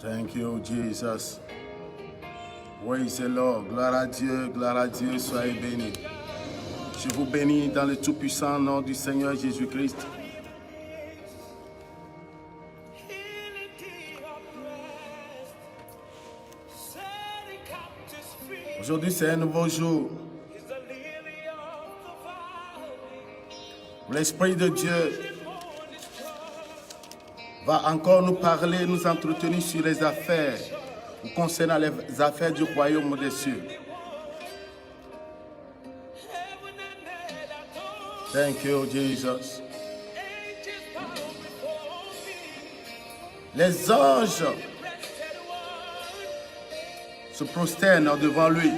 Thank you, Jesus. Praise the Lord. Gloire à Dieu, soyez bénis. Je vous bénis dans le tout-puissant nom du Seigneur Jésus-Christ. Aujourd'hui, c'est un nouveau jour. L'Esprit de Dieu va encore nous parler, nous entretenir sur les affaires, concernant les affaires du royaume des cieux. Thank you, Jesus. Les anges se prosternent devant lui.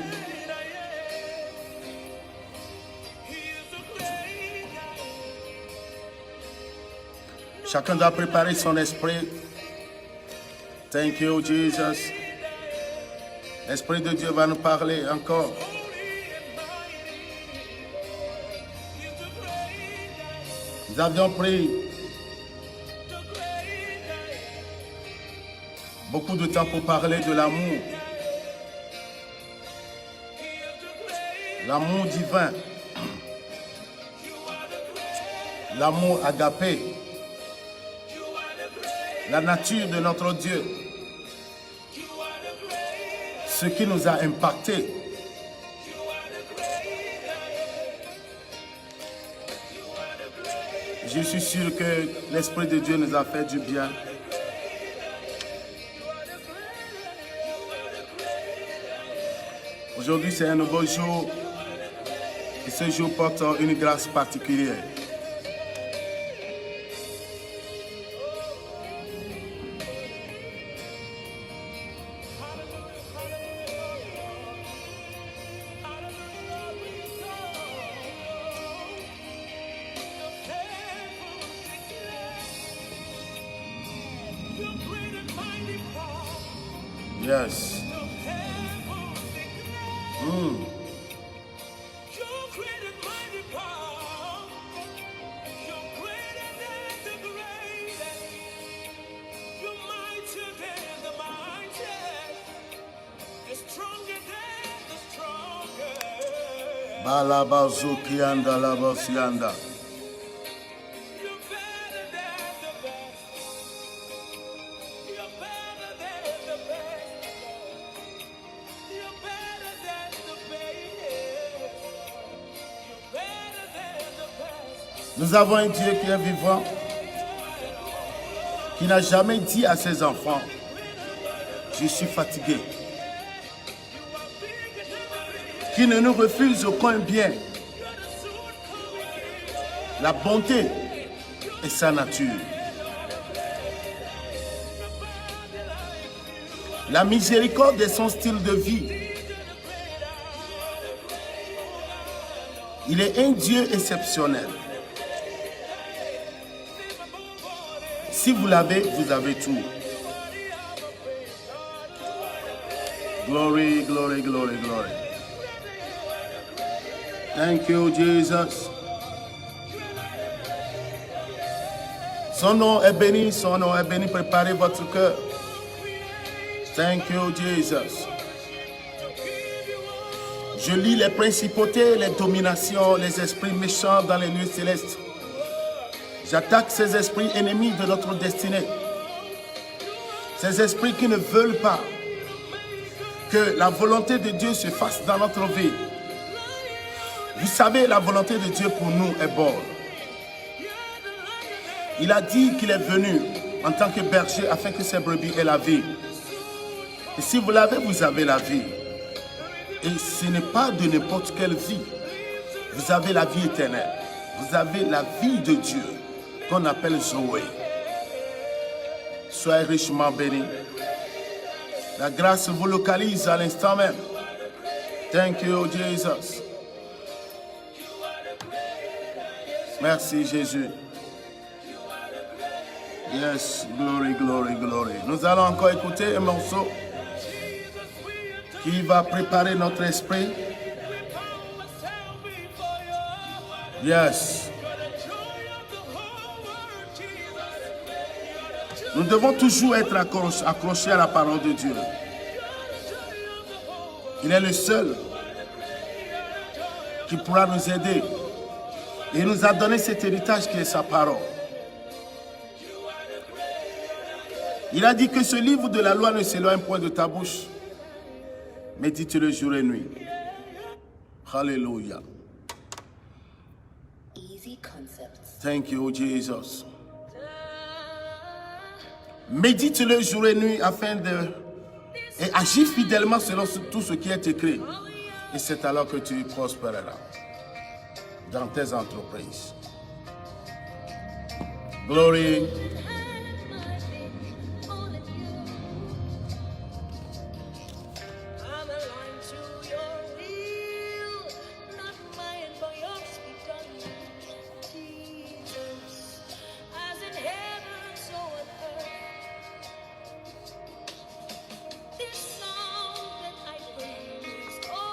Chacun doit préparer son esprit. Thank you, Jesus. L'Esprit de Dieu va nous parler encore. Nous avions pris beaucoup de temps pour parler de l'amour. L'amour divin. L'amour agapé. La nature de notre Dieu. Ce qui nous a impacté. Je suis sûr que l'Esprit de Dieu nous a fait du bien. Aujourd'hui, c'est un nouveau jour. Et ce jour porte une grâce particulière. Yes. Balabazukianda labasianda. Nous avons un Dieu qui est vivant, qui n'a jamais dit à ses enfants, je suis fatigué, qui ne nous refuse aucun bien. La bonté est sa nature. La miséricorde est son style de vie. Il est un Dieu exceptionnel. Si vous l'avez, vous avez tout. Glory, glory, glory, glory. Thank you, Jesus. Son nom est béni, son nom est béni. Préparez votre cœur. Thank you, Jesus. Je lis les principautés, les dominations, les esprits méchants dans les lieux célestes. J'attaque ces esprits ennemis de notre destinée. Ces esprits qui ne veulent pas que la volonté de Dieu se fasse dans notre vie. Vous savez, la volonté de Dieu pour nous est bonne. Il a dit qu'il est venu en tant que berger afin que ses brebis aient la vie. Et si vous l'avez, vous avez la vie. Et ce n'est pas de n'importe quelle vie. Vous avez la vie éternelle. Vous avez la vie de Dieu qu'on appelle Zoé. Soyez richement bénis. La grâce vous localise à l'instant même. Thank you, Jesus. Merci, Jésus. Yes, glory, glory, glory. Nous allons encore écouter un morceau qui va préparer notre esprit. Yes. Nous devons toujours être accrochés à la parole de Dieu. Il est le seul qui pourra nous aider. Et il nous a donné cet héritage qui est sa parole. Il a dit que ce livre de la loi ne s'éloigne point de ta bouche. Médite-le jour et nuit. Alléluia. Thank you, Jesus. Médite-le jour et nuit afin de... Et agis fidèlement selon tout ce qui est écrit. Et c'est alors que tu prospéreras dans tes entreprises. Glory.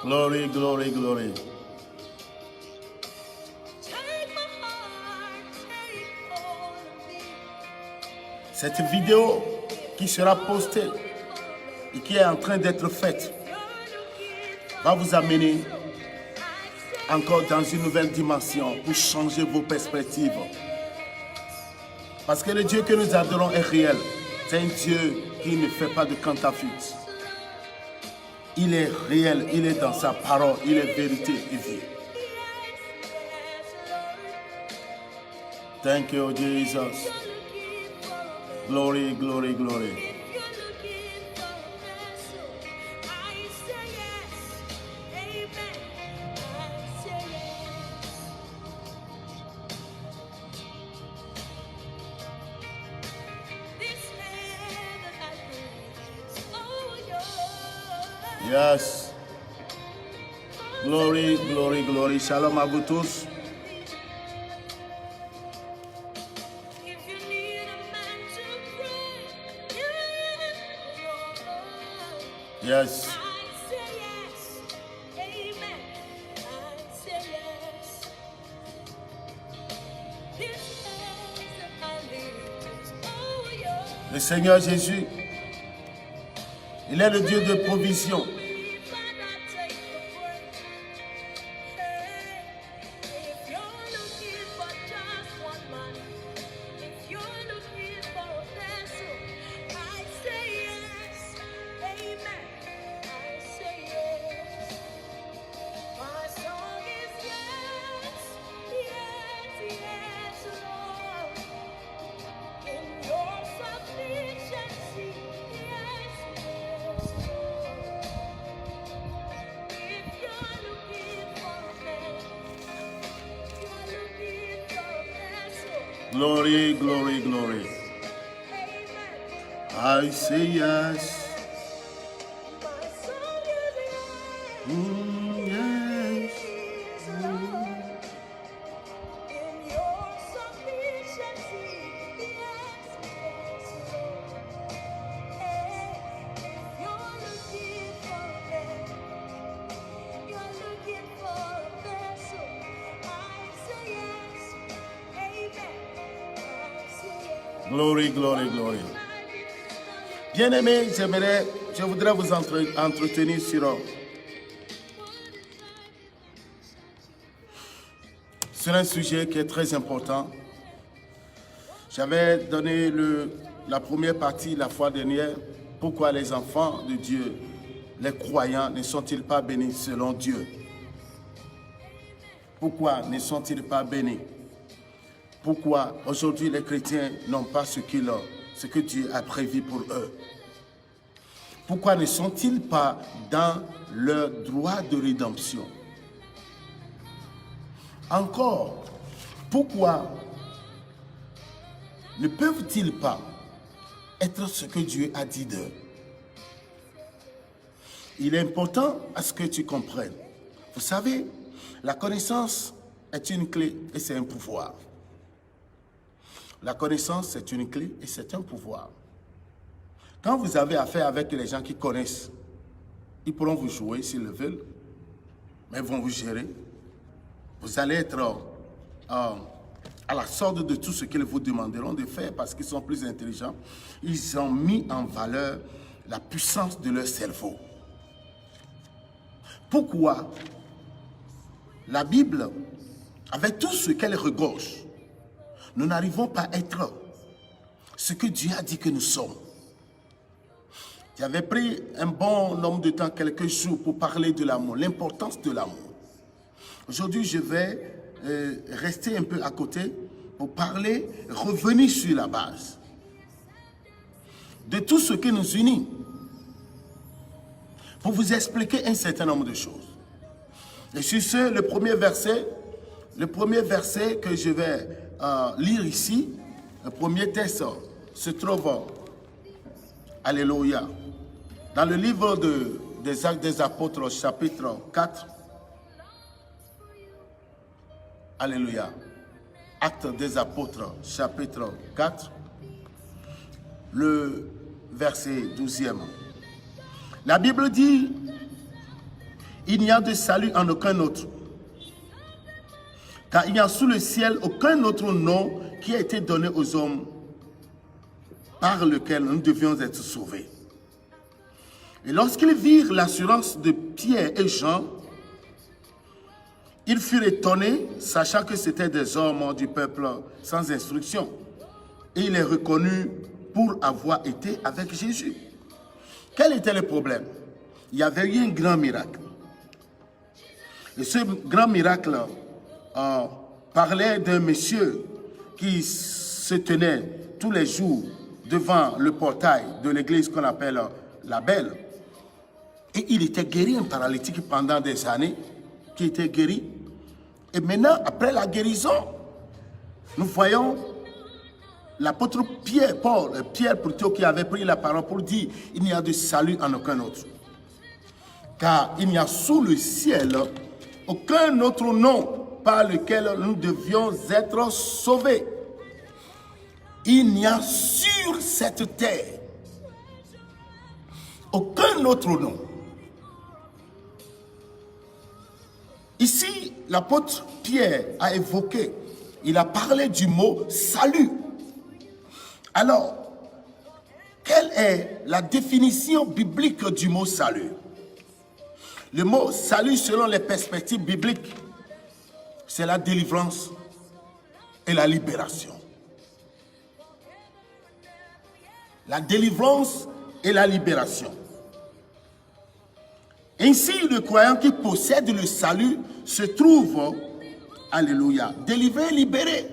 Glory, glory, glory. Cette vidéo qui sera postée et qui est en train d'être faite va vous amener encore dans une nouvelle dimension pour changer vos perspectives. Parce que le Dieu que nous adorons est réel. C'est un Dieu qui ne fait pas de contrefaçon. Il est réel, il est dans sa parole, il est vérité et vie. Thank you, Jesus. Glory, glory, glory. Yes. Glory, glory, glory. Shalom à vous tous. Yes. Le Seigneur Jésus, il est le Dieu de provision. Glory, glory, glory. I say yes. Yes. Glory, glory, glory. Bien-aimés, je voudrais vous entretenir sur un sujet qui est très important. J'avais donné la première partie la fois dernière. Pourquoi les enfants de Dieu, les croyants, ne sont-ils pas bénis selon Dieu? Pourquoi ne sont-ils pas bénis? Pourquoi aujourd'hui les chrétiens n'ont pas ce que Dieu a prévu pour eux? Pourquoi ne sont-ils pas dans leur droit de rédemption? Encore, pourquoi ne peuvent-ils pas être ce que Dieu a dit d'eux? Il est important à ce que tu comprennes. Vous savez, la connaissance est une clé et c'est un pouvoir. La connaissance, c'est une clé et c'est un pouvoir. Quand vous avez affaire avec les gens qui connaissent, ils pourront vous jouer s'ils le veulent, mais ils vont vous gérer. Vous allez être à la sorte de tout ce qu'ils vous demanderont de faire parce qu'ils sont plus intelligents, ils ont mis en valeur la puissance de leur cerveau. Pourquoi la Bible, avec tout ce qu'elle regorge, nous n'arrivons pas à être ce que Dieu a dit que nous sommes? J'avais pris un bon nombre de temps, quelques jours, pour parler de l'amour, l'importance de l'amour. Aujourd'hui, je vais rester un peu à côté pour parler, revenir sur la base de tout ce qui nous unit, pour vous expliquer un certain nombre de choses. Et sur ce, le premier verset que je vais lire ici, le premier texte se trouve, alléluia, dans le livre des Actes des Apôtres, chapitre 4. Alléluia. Actes des Apôtres, chapitre 4, le verset 12e. La Bible dit, il n'y a de salut en aucun autre, car il n'y a sous le ciel aucun autre nom qui a été donné aux hommes par lequel nous devions être sauvés. Et lorsqu'ils virent l'assurance de Pierre et Jean, ils furent étonnés, sachant que c'étaient des hommes du peuple sans instruction. Et il les reconnut pour avoir été avec Jésus. Quel était le problème? Il y avait eu un grand miracle. Et ce grand miracle parlait d'un monsieur qui se tenait tous les jours devant le portail de l'église qu'on appelle la Belle. Et il était guéri, un paralytique pendant des années, qui était guéri. Et maintenant, après la guérison, nous voyons l'apôtre Pierre plutôt, qui avait pris la parole pour dire il n'y a de salut en aucun autre. Car il n'y a sous le ciel aucun autre nom par lequel nous devions être sauvés. Il n'y a sur cette terre aucun autre nom. Ici, l'apôtre Pierre a évoqué, il a parlé du mot salut. Alors, quelle est la définition biblique du mot salut? Le mot salut, selon les perspectives bibliques, c'est la délivrance et la libération. La délivrance et la libération. Ainsi, le croyant qui possède le salut se trouve, alléluia, délivré, libéré.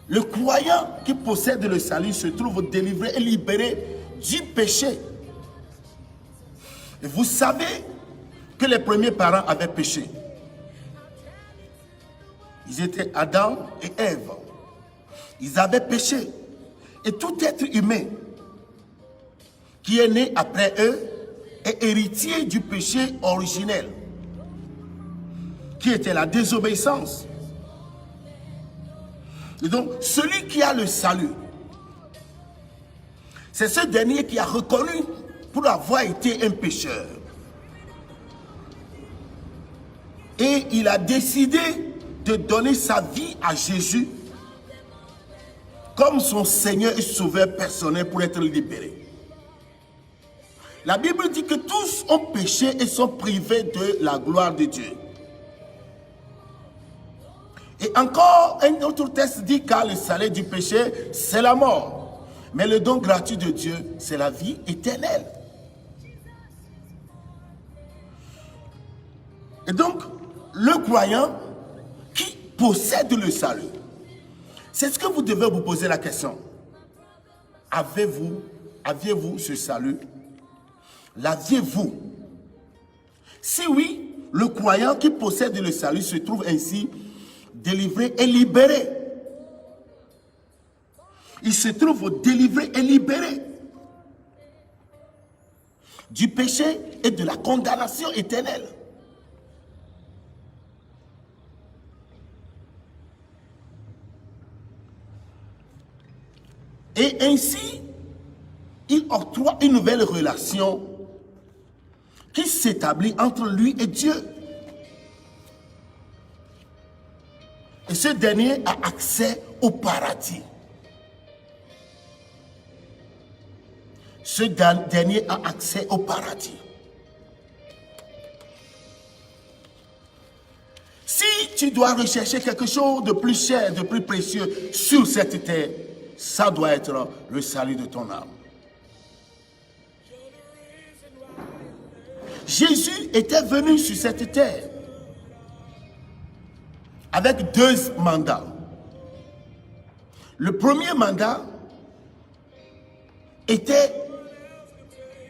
Le croyant qui possède le salut se trouve délivré et libéré du péché. Et vous savez que les premiers parents avaient péché. Ils étaient Adam et Ève. Ils avaient péché. Et tout être humain qui est né après eux est héritier du péché originel, qui était la désobéissance. Et donc, celui qui a le salut, c'est ce dernier qui a reconnu pour avoir été un pécheur. Et il a décidé de donner sa vie à Jésus comme son Seigneur et Sauveur personnel pour être libéré. La Bible dit que tous ont péché et sont privés de la gloire de Dieu. Et encore un autre texte dit, car le salaire du péché, c'est la mort. Mais le don gratuit de Dieu, c'est la vie éternelle. Et donc, le croyant qui possède le salut, c'est ce que vous devez vous poser la question. Aviez-vous ce salut? L'aviez-vous? Si oui, le croyant qui possède le salut se trouve ainsi délivré et libéré. Il se trouve délivré et libéré du péché et de la condamnation éternelle. Et ainsi, il octroie une nouvelle relation qui s'établit entre lui et Dieu. Et ce dernier a accès au paradis. Ce dernier a accès au paradis. Si tu dois rechercher quelque chose de plus cher, de plus précieux sur cette terre, ça doit être le salut de ton âme. Jésus était venu sur cette terre avec 2 mandats. Le premier mandat était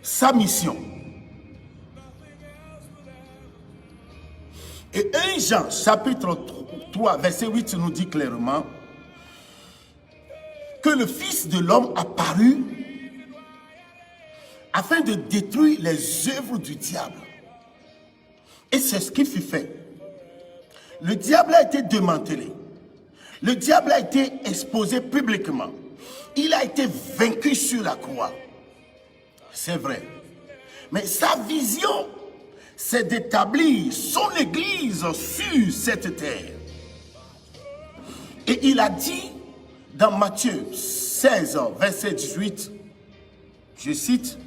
sa mission. Et 1 Jean chapitre 3 verset 8 nous dit clairement que le Fils de l'homme apparut afin de détruire les œuvres du diable. Et c'est ce qui fut fait. Le diable a été démantelé. Le diable a été exposé publiquement. Il a été vaincu sur la croix. C'est vrai. Mais sa vision, c'est d'établir son église sur cette terre. Et il a dit dans Matthieu 16, verset 18, je cite,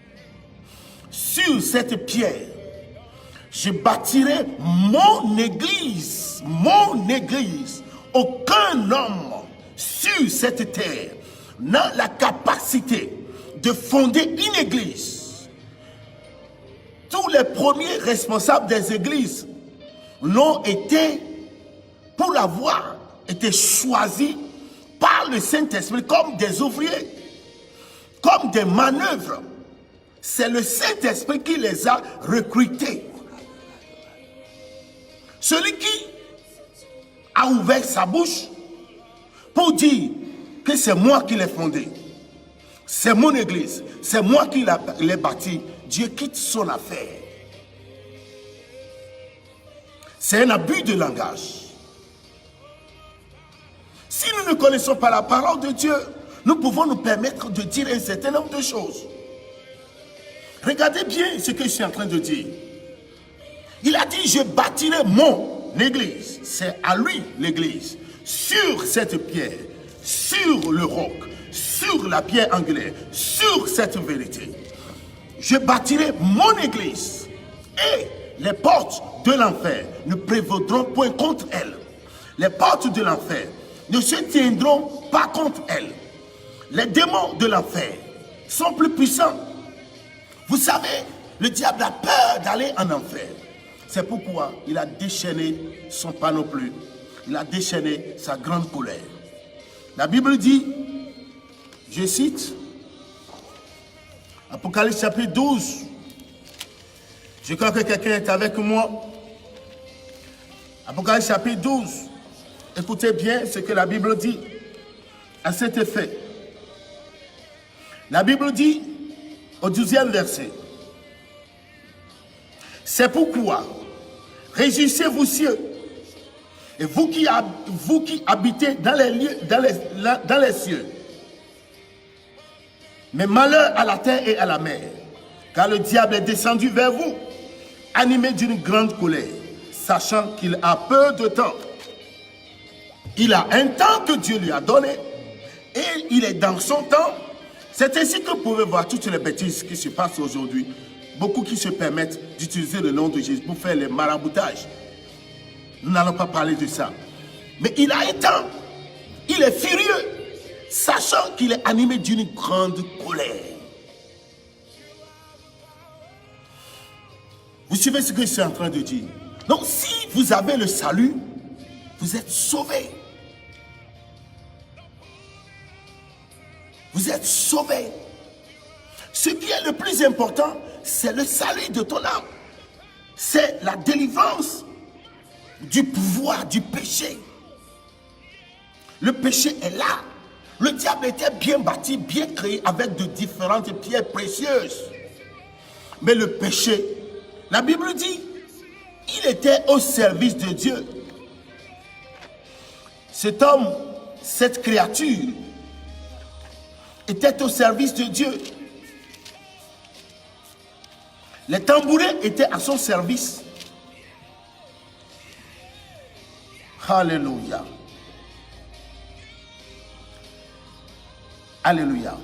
« Sur cette pierre, je bâtirai mon église, Aucun homme sur cette terre n'a la capacité de fonder une église. Tous les premiers responsables des églises l'ont été, pour l'avoir été choisis par le Saint-Esprit comme des ouvriers, comme des manœuvres. C'est le Saint-Esprit qui les a recrutés. Celui qui a ouvert sa bouche pour dire que c'est moi qui l'ai fondé, c'est mon église, c'est moi qui l'ai bâti, Dieu quitte son affaire. C'est un abus de langage. Si nous ne connaissons pas la parole de Dieu, nous pouvons nous permettre de dire un certain nombre de choses. Regardez bien ce que je suis en train de dire. Il a dit, je bâtirai mon église. C'est à lui l'église. Sur cette pierre, sur le roc, sur la pierre angulaire, sur cette vérité. Je bâtirai mon église. Et les portes de l'enfer ne prévaudront point contre elle. Les portes de l'enfer ne se tiendront pas contre elle. Les démons de l'enfer sont plus puissants. Vous savez, le diable a peur d'aller en enfer. C'est pourquoi il a déchaîné son panoplie. Il a déchaîné sa grande colère. La Bible dit, je cite, Apocalypse chapitre 12. Je crois que quelqu'un est avec moi. Apocalypse chapitre 12. Écoutez bien ce que la Bible dit à cet effet. La Bible dit au 12e verset, c'est pourquoi réjouissez-vous cieux, et vous qui habitez dans les lieux, dans les cieux, mais malheur à la terre et à la mer, car le diable est descendu vers vous, animé d'une grande colère, sachant qu'il a peu de temps. Il a un temps que Dieu lui a donné, et il est dans son temps. C'est ainsi que vous pouvez voir toutes les bêtises qui se passent aujourd'hui. Beaucoup qui se permettent d'utiliser le nom de Jésus pour faire les maraboutages. Nous n'allons pas parler de ça. Mais il a un temps. Il est furieux, sachant qu'il est animé d'une grande colère. Vous suivez ce que je suis en train de dire? Donc si vous avez le salut, vous êtes sauvés. Vous êtes sauvés. Ce qui est le plus important, c'est le salut de ton âme. C'est la délivrance du pouvoir du péché. Le péché est là. Le diable était bien bâti, bien créé avec de différentes pierres précieuses. Mais le péché, la Bible dit, il était au service de Dieu. Cet homme, cette créature, était au service de Dieu. Les tambourins étaient à son service. Alléluia. Alléluia.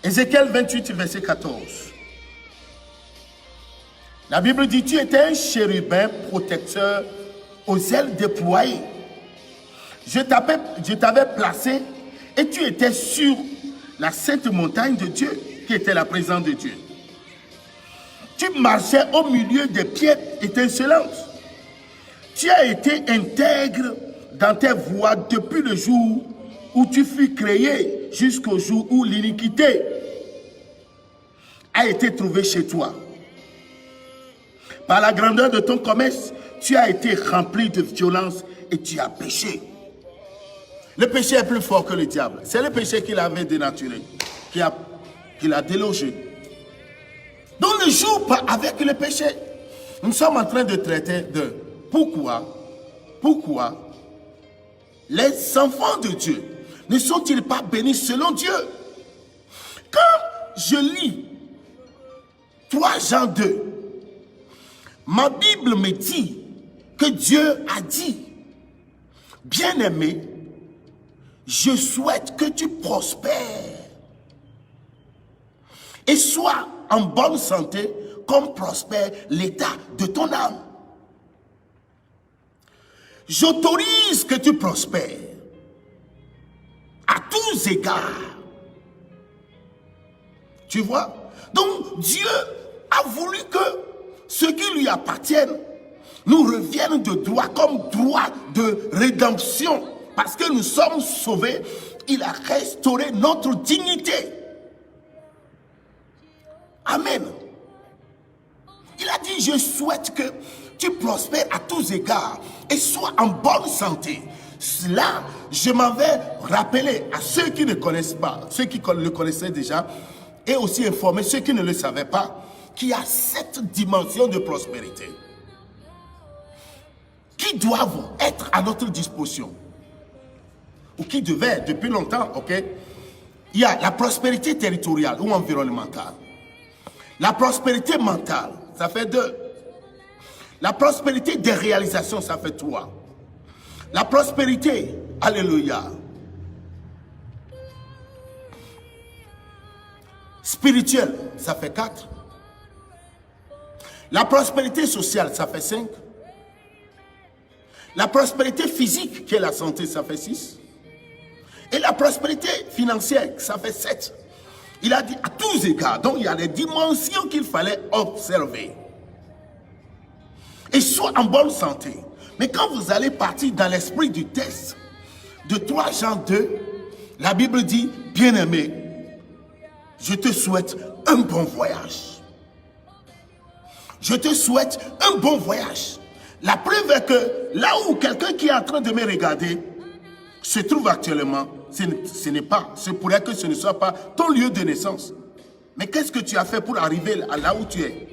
Ézéchiel 28, verset 14. La Bible dit, tu étais un chérubin protecteur aux ailes déployées. Je t'avais placé et tu étais sur la sainte montagne de Dieu, qui était la présence de Dieu. Tu marchais au milieu des pierres étincelantes. Tu as été intègre dans tes voies depuis le jour où tu fus créé jusqu'au jour où l'iniquité a été trouvée chez toi. Par la grandeur de ton commerce, tu as été rempli de violence et tu as péché. Le péché est plus fort que le diable. C'est le péché qu'il avait dénaturé, qu'il a délogé. Donc ne joue pas avec le péché. Nous sommes en train de traiter de pourquoi les enfants de Dieu ne sont-ils pas bénis selon Dieu? Quand je lis 3 Jean 2, ma Bible me dit que Dieu a dit, bien-aimé, je souhaite que tu prospères et sois en bonne santé comme prospère l'état de ton âme. J'autorise que tu prospères à tous égards. Tu vois? Donc Dieu a voulu que ce qui lui appartienne nous revienne de droit comme droit de rédemption. Parce que nous sommes sauvés, il a restauré notre dignité. Amen. Il a dit, je souhaite que tu prospères à tous égards et sois en bonne santé. Cela, je m'en vais rappeler à ceux qui ne connaissent pas, ceux qui le connaissaient déjà, et aussi informer ceux qui ne le savaient pas, qu'il y a cette dimension de prospérité qui doivent être à notre disposition, ou qui devaient depuis longtemps, ok? Il y a la prospérité territoriale ou environnementale. La prospérité mentale, ça fait 2. La prospérité des réalisations, ça fait 3. La prospérité, alléluia, spirituelle, ça fait 4. La prospérité sociale, ça fait 5. La prospérité physique, qui est la santé, ça fait 6. Et la prospérité financière, ça fait 7. Il a dit à tous égards. Donc il y a des dimensions qu'il fallait observer. Et soit en bonne santé. Mais quand vous allez partir dans l'esprit du texte de 3 Jean 2, la Bible dit, bien-aimé, je te souhaite un bon voyage. Je te souhaite un bon voyage. La preuve est que là où quelqu'un qui est en train de me regarder se trouve actuellement, ce n'est pas, ce pourrait que ce ne soit pas ton lieu de naissance. Mais qu'est-ce que tu as fait pour arriver à là où tu es?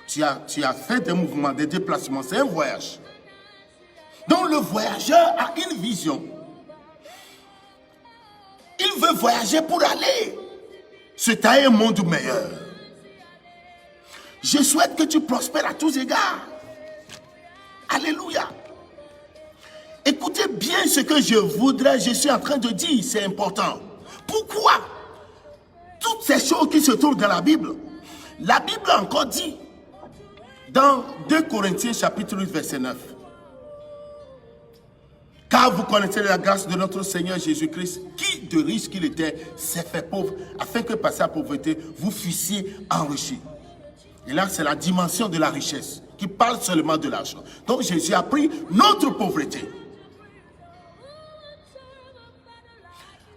Tu as fait des mouvements, des déplacements, c'est un voyage. Donc le voyageur a une vision. Il veut voyager pour aller c'est à un monde meilleur. Je souhaite que tu prospères à tous égards. Alléluia. Écoutez bien ce que je suis en train de dire, c'est important. Pourquoi? Toutes ces choses qui se trouvent dans la Bible a encore dit, dans 2 Corinthiens chapitre 8 verset 9. Car vous connaissez la grâce de notre Seigneur Jésus-Christ, qui de riche qu'il était, s'est fait pauvre, afin que par sa pauvreté, vous fussiez enrichis. Et là, c'est la dimension de la richesse, qui parle seulement de l'argent. Donc Jésus a pris notre pauvreté,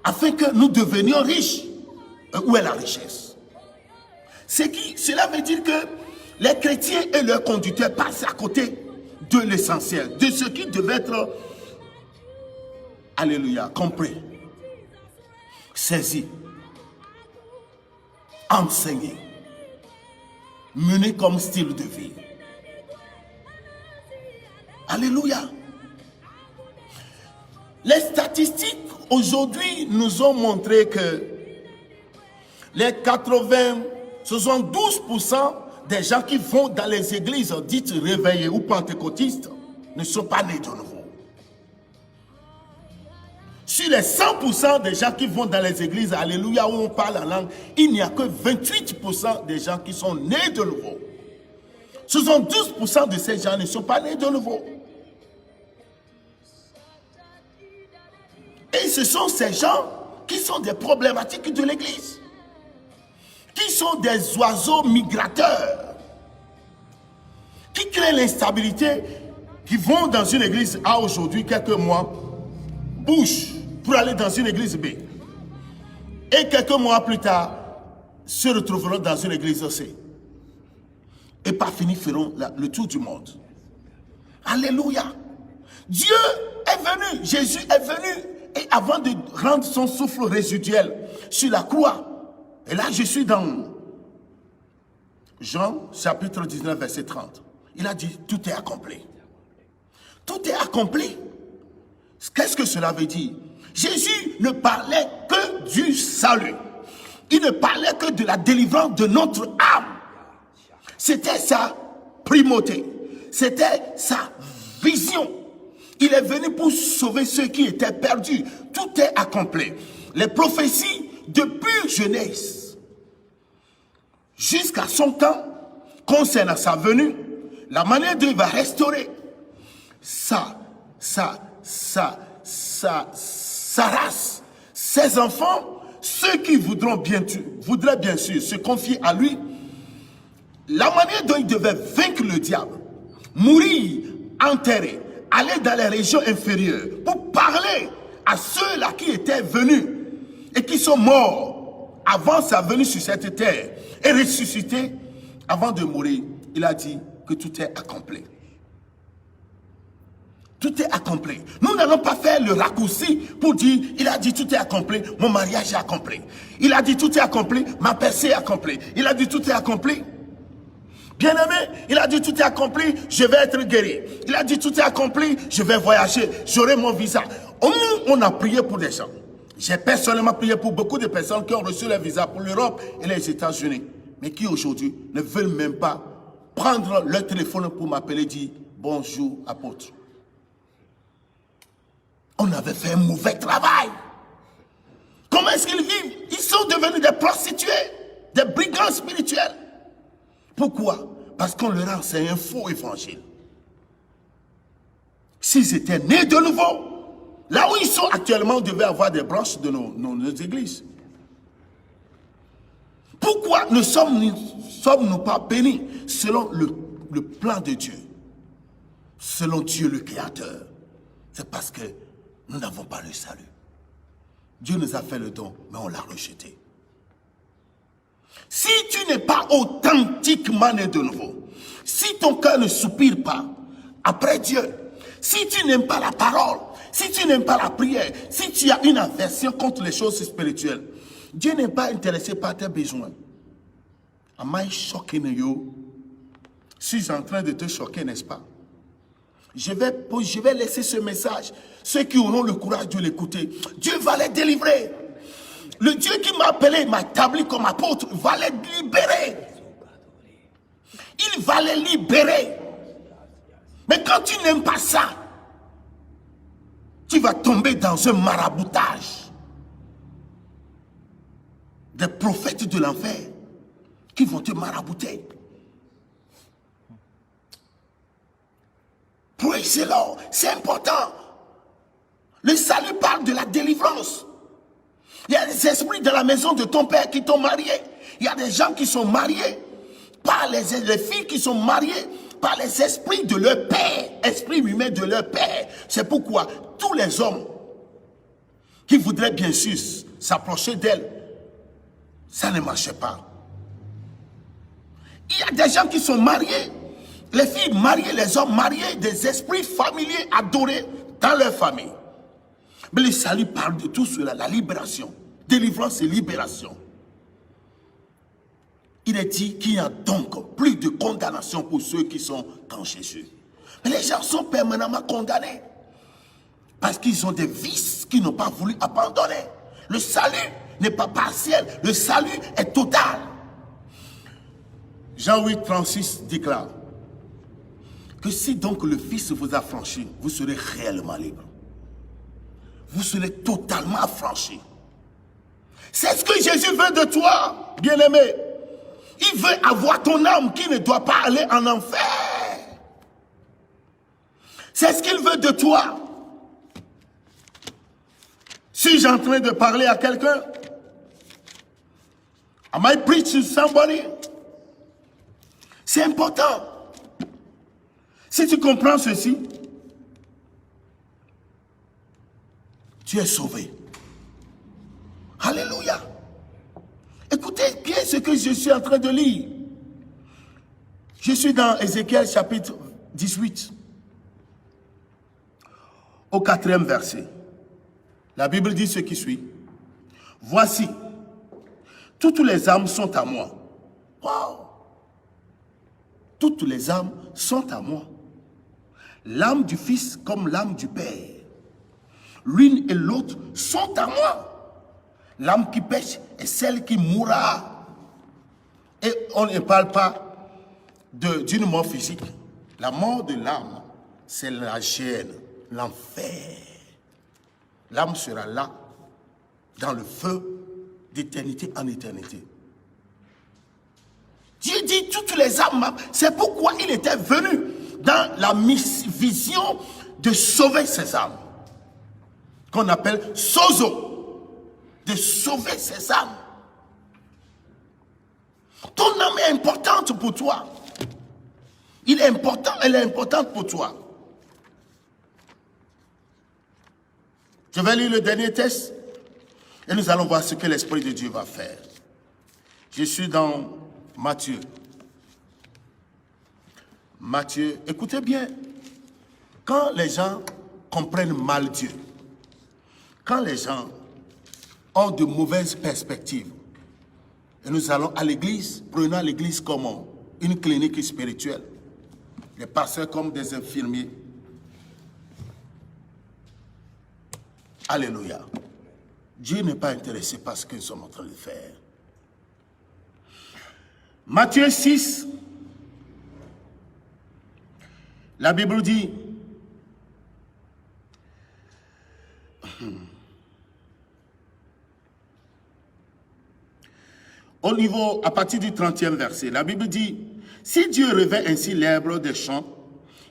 afin que nous devenions riches. Où est la richesse? Cela veut dire que les chrétiens et leurs conducteurs passent à côté de l'essentiel, de ce qui devait être, alléluia, compris, saisi, enseigné, mené comme style de vie. Alléluia. Les statistiques aujourd'hui nous ont montré que les 72% des gens qui vont dans les églises dites réveillées ou pentecôtistes ne sont pas nés de nouveau. Sur les 100% des gens qui vont dans les églises, alléluia, où on parle en langue, il n'y a que 28% des gens qui sont nés de nouveau. 72% de ces gens ne sont pas nés de nouveau. Et ce sont ces gens qui sont des problématiques de l'église, qui sont des oiseaux migrateurs, qui créent l'instabilité, qui vont dans une église A aujourd'hui, quelques mois, bougent pour aller dans une église B. Et quelques mois plus tard, se retrouveront dans une église C. Et pas fini, feront le tour du monde. Alléluia. Dieu est venu, Jésus est venu. Et avant de rendre son souffle résiduel sur la croix, et là je suis dans Jean chapitre 19 verset 30. Il a dit tout est accompli. Tout est accompli. Qu'est-ce que cela veut dire? Jésus ne parlait que du salut. Il ne parlait que de la délivrance de notre âme. C'était sa primauté. C'était sa vision. Il est venu pour sauver ceux qui étaient perdus. Tout est accompli. Les prophéties depuis Genèse jusqu'à son temps concernant sa venue, la manière dont il va restaurer sa race, ses enfants, ceux qui voudraient bien sûr se confier à lui, la manière dont il devait vaincre le diable, mourir, enterrer, aller dans les régions inférieures pour parler à ceux-là qui étaient venus et qui sont morts avant sa venue sur cette terre et ressuscités avant de mourir. Il a dit que tout est accompli. Tout est accompli. Nous n'allons pas faire le raccourci pour dire, il a dit tout est accompli, mon mariage est accompli. Il a dit tout est accompli, ma percée est accomplie. Il a dit tout est accompli. Bien-aimé, il a dit tout est accompli, je vais être guéri. Il a dit tout est accompli, je vais voyager, j'aurai mon visa. On a prié pour des gens. J'ai personnellement prié pour beaucoup de personnes qui ont reçu leur visa pour l'Europe et les États-Unis, mais qui aujourd'hui ne veulent même pas prendre leur téléphone pour m'appeler et dire bonjour apôtre. On avait fait un mauvais travail. Comment est-ce qu'ils vivent? Ils sont devenus des prostituées, des brigands spirituels. Pourquoi? Parce qu'on leur enseigne un faux évangile. S'ils étaient nés de nouveau, là où ils sont actuellement, on devait avoir des branches de nos églises. Pourquoi ne sommes-nous pas bénis selon le plan de Dieu? Selon Dieu le Créateur. C'est parce que nous n'avons pas le salut. Dieu nous a fait le don, mais on l'a rejeté. Si tu n'es pas authentiquement né de nouveau, si ton cœur ne soupire pas après Dieu, si tu n'aimes pas la parole, si tu n'aimes pas la prière, si tu as une aversion contre les choses spirituelles, Dieu n'est pas intéressé par tes besoins. Am I shocking you? Suis-je en train de te choquer, n'est-ce pas? Je vais laisser ce message. Ceux qui auront le courage de l'écouter, Dieu va les délivrer. Le Dieu qui m'a appelé, m'a établi comme apôtre, va les libérer. Il va les libérer. Mais quand tu n'aimes pas ça, tu vas tomber dans un maraboutage. Des prophètes de l'enfer qui vont te marabouter. Praise the Lord, c'est important. Le salut parle de la délivrance. Il y a des esprits dans la maison de ton père qui t'ont marié. Il y a des gens qui sont mariés par les filles qui sont mariées par les esprits de leur père, esprits humains de leur père. C'est pourquoi tous les hommes qui voudraient bien sûr s'approcher d'elle, ça ne marchait pas. Il y a des gens qui sont mariés, les filles mariées, les hommes mariés, des esprits familiers adorés dans leur famille. Mais le salut parle de tout cela, la libération. Délivrance et libération. Il est dit qu'il n'y a donc plus de condamnation pour ceux qui sont en Jésus. Mais les gens sont permanemment condamnés. Parce qu'ils ont des vices qu'ils n'ont pas voulu abandonner. Le salut n'est pas partiel, le salut est total. Jean 8, 36 déclare: que si donc le Fils vous a franchi, vous serez réellement libre. Vous serez totalement affranchi. C'est ce que Jésus veut de toi, bien-aimé. Il veut avoir ton âme qui ne doit pas aller en enfer. C'est ce qu'il veut de toi. Suis-je en train de parler à quelqu'un? Am I preaching to somebody? C'est important. Si tu comprends ceci, tu es sauvé. Alléluia. Écoutez bien ce que je suis en train de lire. Je suis dans Ézéchiel chapitre 18. Au 4e verset. La Bible dit ce qui suit. Voici, toutes les âmes sont à moi. Wow. Toutes les âmes sont à moi. L'âme du Fils comme l'âme du Père. L'une et l'autre sont à moi. L'âme qui pêche est celle qui mourra. Et on ne parle pas d'une mort physique. La mort de l'âme, c'est la gêne, l'enfer. L'âme sera là, dans le feu, d'éternité en éternité. Dieu dit toutes les âmes, c'est pourquoi il était venu dans la vision de sauver ces âmes, qu'on appelle sozo, de sauver ces âmes. Ton âme est importante pour toi. Elle est importante pour toi. Je vais lire le dernier texte et nous allons voir ce que l'Esprit de Dieu va faire. Je suis dans Matthieu. Matthieu, écoutez bien. Quand les gens comprennent mal Dieu, quand les gens ont de mauvaises perspectives, et nous allons à l'église, prenons l'église comme une clinique spirituelle, les pasteurs comme des infirmiers. Alléluia. Dieu n'est pas intéressé par ce que nous sommes en train de faire. Matthieu 6, la Bible dit, au niveau, à partir du 30e verset, la Bible dit, si Dieu revêt ainsi l'herbe des champs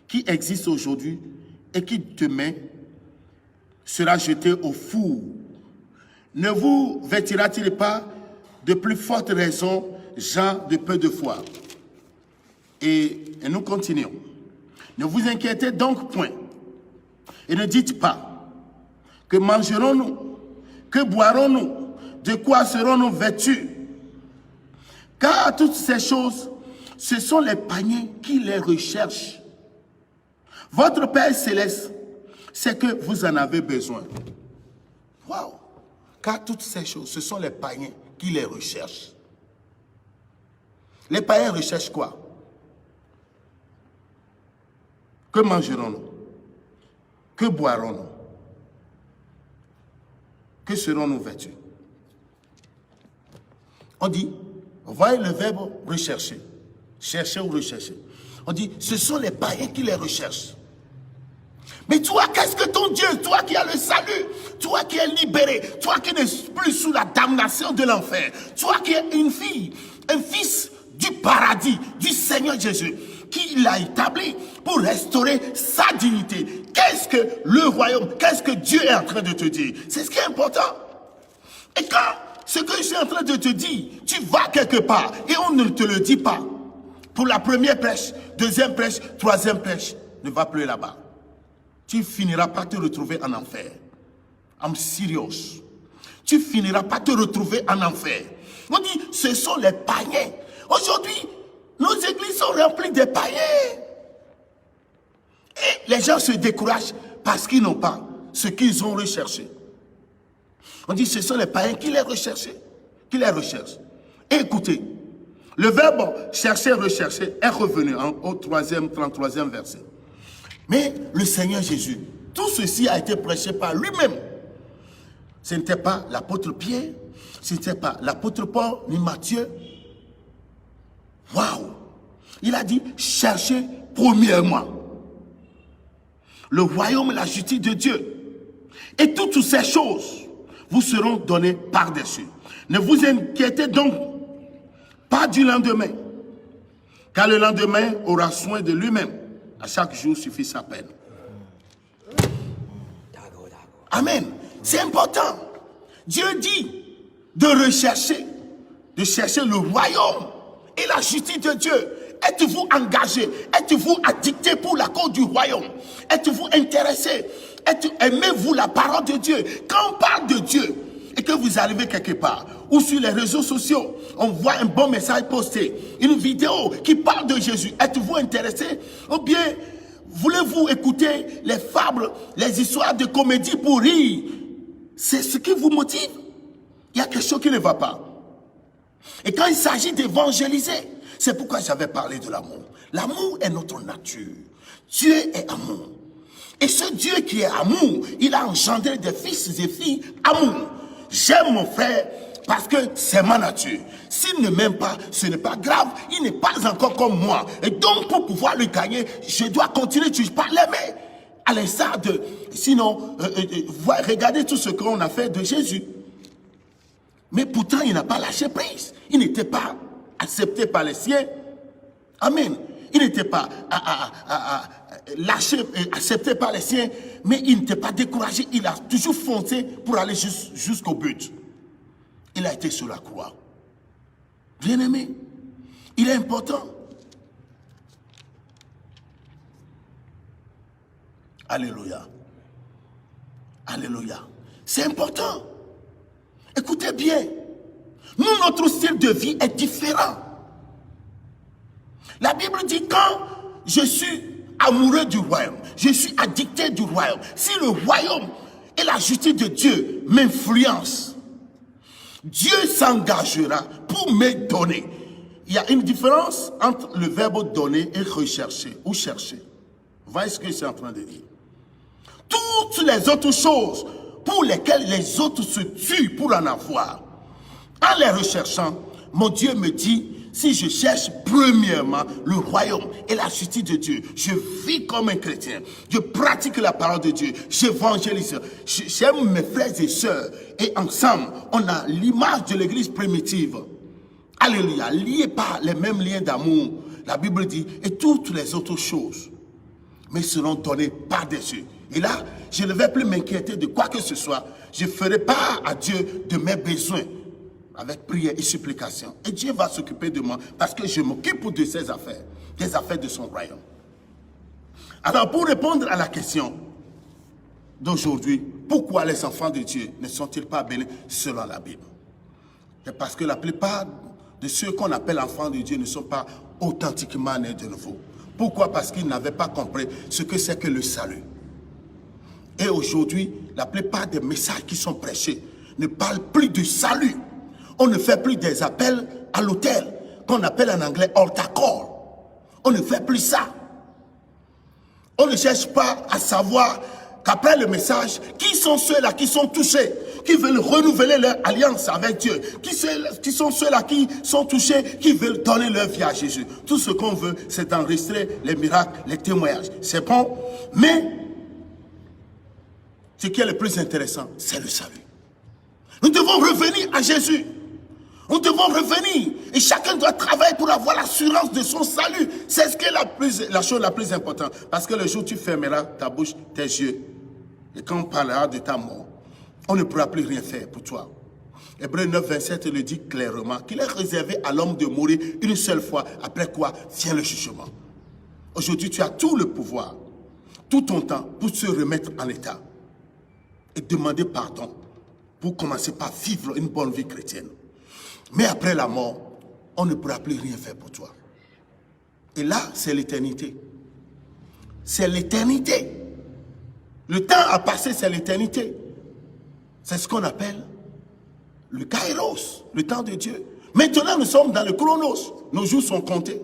qui existe aujourd'hui et qui demain sera jeté au four, ne vous vêtira-t-il pas de plus forte raison, gens de peu de foi? Et nous continuons. Ne vous inquiétez donc point et ne dites pas que mangerons-nous, que boirons-nous, de quoi serons-nous vêtus? Car toutes ces choses, ce sont les païens qui les recherchent. Votre Père céleste, c'est que vous en avez besoin. Waouh! Car toutes ces choses, ce sont les païens qui les recherchent. Les païens recherchent quoi? Que mangerons-nous? Que boirons-nous? Que serons-nous vêtus? On dit, voyez le verbe rechercher. Chercher ou rechercher. On dit, ce sont les païens qui les recherchent. Mais toi, qu'est-ce que ton Dieu, toi qui as le salut, toi qui es libéré, toi qui n'es plus sous la damnation de l'enfer, toi qui es une fille, un fils du paradis, du Seigneur Jésus, qui l'a établi pour restaurer sa dignité. Qu'est-ce que le royaume, qu'est-ce que Dieu est en train de te dire? C'est ce qui est important. Et quand ce que je suis en train de te dire, tu vas quelque part et on ne te le dit pas. Pour la première prêche, deuxième prêche, troisième prêche, ne va plus là-bas. Tu finiras par te retrouver en enfer. I'm serious. Tu finiras par te retrouver en enfer. On dit, ce sont les païens. Aujourd'hui, nos églises sont remplies de païens. Et les gens se découragent parce qu'ils n'ont pas ce qu'ils ont recherché. On dit, ce sont les païens qui les recherchent. Qui les recherchent. Et écoutez, le verbe chercher, rechercher est revenu au 33e verset. Mais le Seigneur Jésus, tout ceci a été prêché par lui-même. Ce n'était pas l'apôtre Pierre, ce n'était pas l'apôtre Paul, ni Matthieu. Waouh! Il a dit, cherchez premièrement. le royaume et la justice de Dieu. Et toutes ces choses vous seront données par-dessus. Ne vous inquiétez donc pas du lendemain, car le lendemain aura soin de lui-même. À chaque jour suffit sa peine. Amen. C'est important. Dieu dit de chercher le royaume et la justice de Dieu. Êtes-vous engagé? Êtes-vous addicté pour la cause du royaume? Êtes-vous intéressé? Aimez-vous la parole de Dieu? Quand on parle de Dieu et que vous arrivez quelque part ou sur les réseaux sociaux, on voit un bon message posté, une vidéo qui parle de Jésus, êtes-vous intéressé? Ou bien voulez-vous écouter les fables, les histoires de comédie pour rire? C'est ce qui vous motive? Il y a quelque chose qui ne va pas. Et quand il s'agit d'évangéliser, c'est pourquoi j'avais parlé de l'amour. L'amour est notre nature. Dieu est amour. Et ce Dieu qui est amour, il a engendré des fils et filles amour. J'aime mon frère parce que c'est ma nature. S'il ne m'aime pas, ce n'est pas grave. Il n'est pas encore comme moi. Et donc, pour pouvoir le gagner, je dois continuer par l'aimer. À l'instar de... Sinon, regardez tout ce qu'on a fait de Jésus. Mais pourtant, il n'a pas lâché prise. Il n'était pas accepté par les siens. Amen. Il n'était pas lâché, accepté par les siens, mais il n'était pas découragé. Il a toujours foncé pour aller jusqu'au but. Il a été sur la croix. Bien-aimé, il est important. Alléluia. Alléluia. C'est important. Écoutez bien. Nous, notre style de vie est différent. La Bible dit quand je suis amoureux du royaume, je suis addicté du royaume. Si le royaume et la justice de Dieu m'influencent, Dieu s'engagera pour me donner. Il y a une différence entre le verbe donner et rechercher ou chercher. Voyez ce que je suis en train de dire. Toutes les autres choses pour lesquelles les autres se tuent pour en avoir, en les recherchant, mon Dieu me dit, si je cherche premièrement le royaume et la justice de Dieu, je vis comme un chrétien, je pratique la parole de Dieu, j'évangélise, j'aime mes frères et sœurs, et ensemble, on a l'image de l'église primitive. Alléluia, liés par les mêmes liens d'amour. La Bible dit, et toutes les autres choses me seront données par-dessus. Et là, je ne vais plus m'inquiéter de quoi que ce soit. Je ferai part à Dieu de mes besoins avec prière et supplication. Et Dieu va s'occuper de moi parce que je m'occupe de ses affaires, des affaires de son royaume. Alors, pour répondre à la question d'aujourd'hui, pourquoi les enfants de Dieu ne sont-ils pas bénis selon la Bible? C'est parce que la plupart de ceux qu'on appelle enfants de Dieu ne sont pas authentiquement nés de nouveau. Pourquoi? Parce qu'ils n'avaient pas compris ce que c'est que le salut. Et aujourd'hui, la plupart des messages qui sont prêchés ne parlent plus du salut. On ne fait plus des appels à l'autel, qu'on appelle en anglais altar call. On ne fait plus ça. On ne cherche pas à savoir qu'après le message, qui sont ceux-là qui sont touchés, qui veulent renouveler leur alliance avec Dieu, qui sont ceux-là qui sont touchés, qui veulent donner leur vie à Jésus. Tout ce qu'on veut, c'est d'enregistrer les miracles, les témoignages. C'est bon, mais ce qui est le plus intéressant, c'est le salut. Nous devons revenir à Jésus. Nous devons revenir. Et chacun doit travailler pour avoir l'assurance de son salut. C'est ce qui est la chose la plus importante. Parce que le jour où tu fermeras ta bouche, tes yeux, et quand on parlera de ta mort, on ne pourra plus rien faire pour toi. Hébreux 9, 27 le dit clairement qu'il est réservé à l'homme de mourir une seule fois, après quoi vient le jugement. Aujourd'hui, tu as tout le pouvoir, tout ton temps pour se remettre en état et demander pardon pour commencer par vivre une bonne vie chrétienne. Mais après la mort, on ne pourra plus rien faire pour toi. Et là, c'est l'éternité. C'est l'éternité. Le temps a passé, c'est l'éternité. C'est ce qu'on appelle le kairos, le temps de Dieu. Maintenant, nous sommes dans le chronos. Nos jours sont comptés.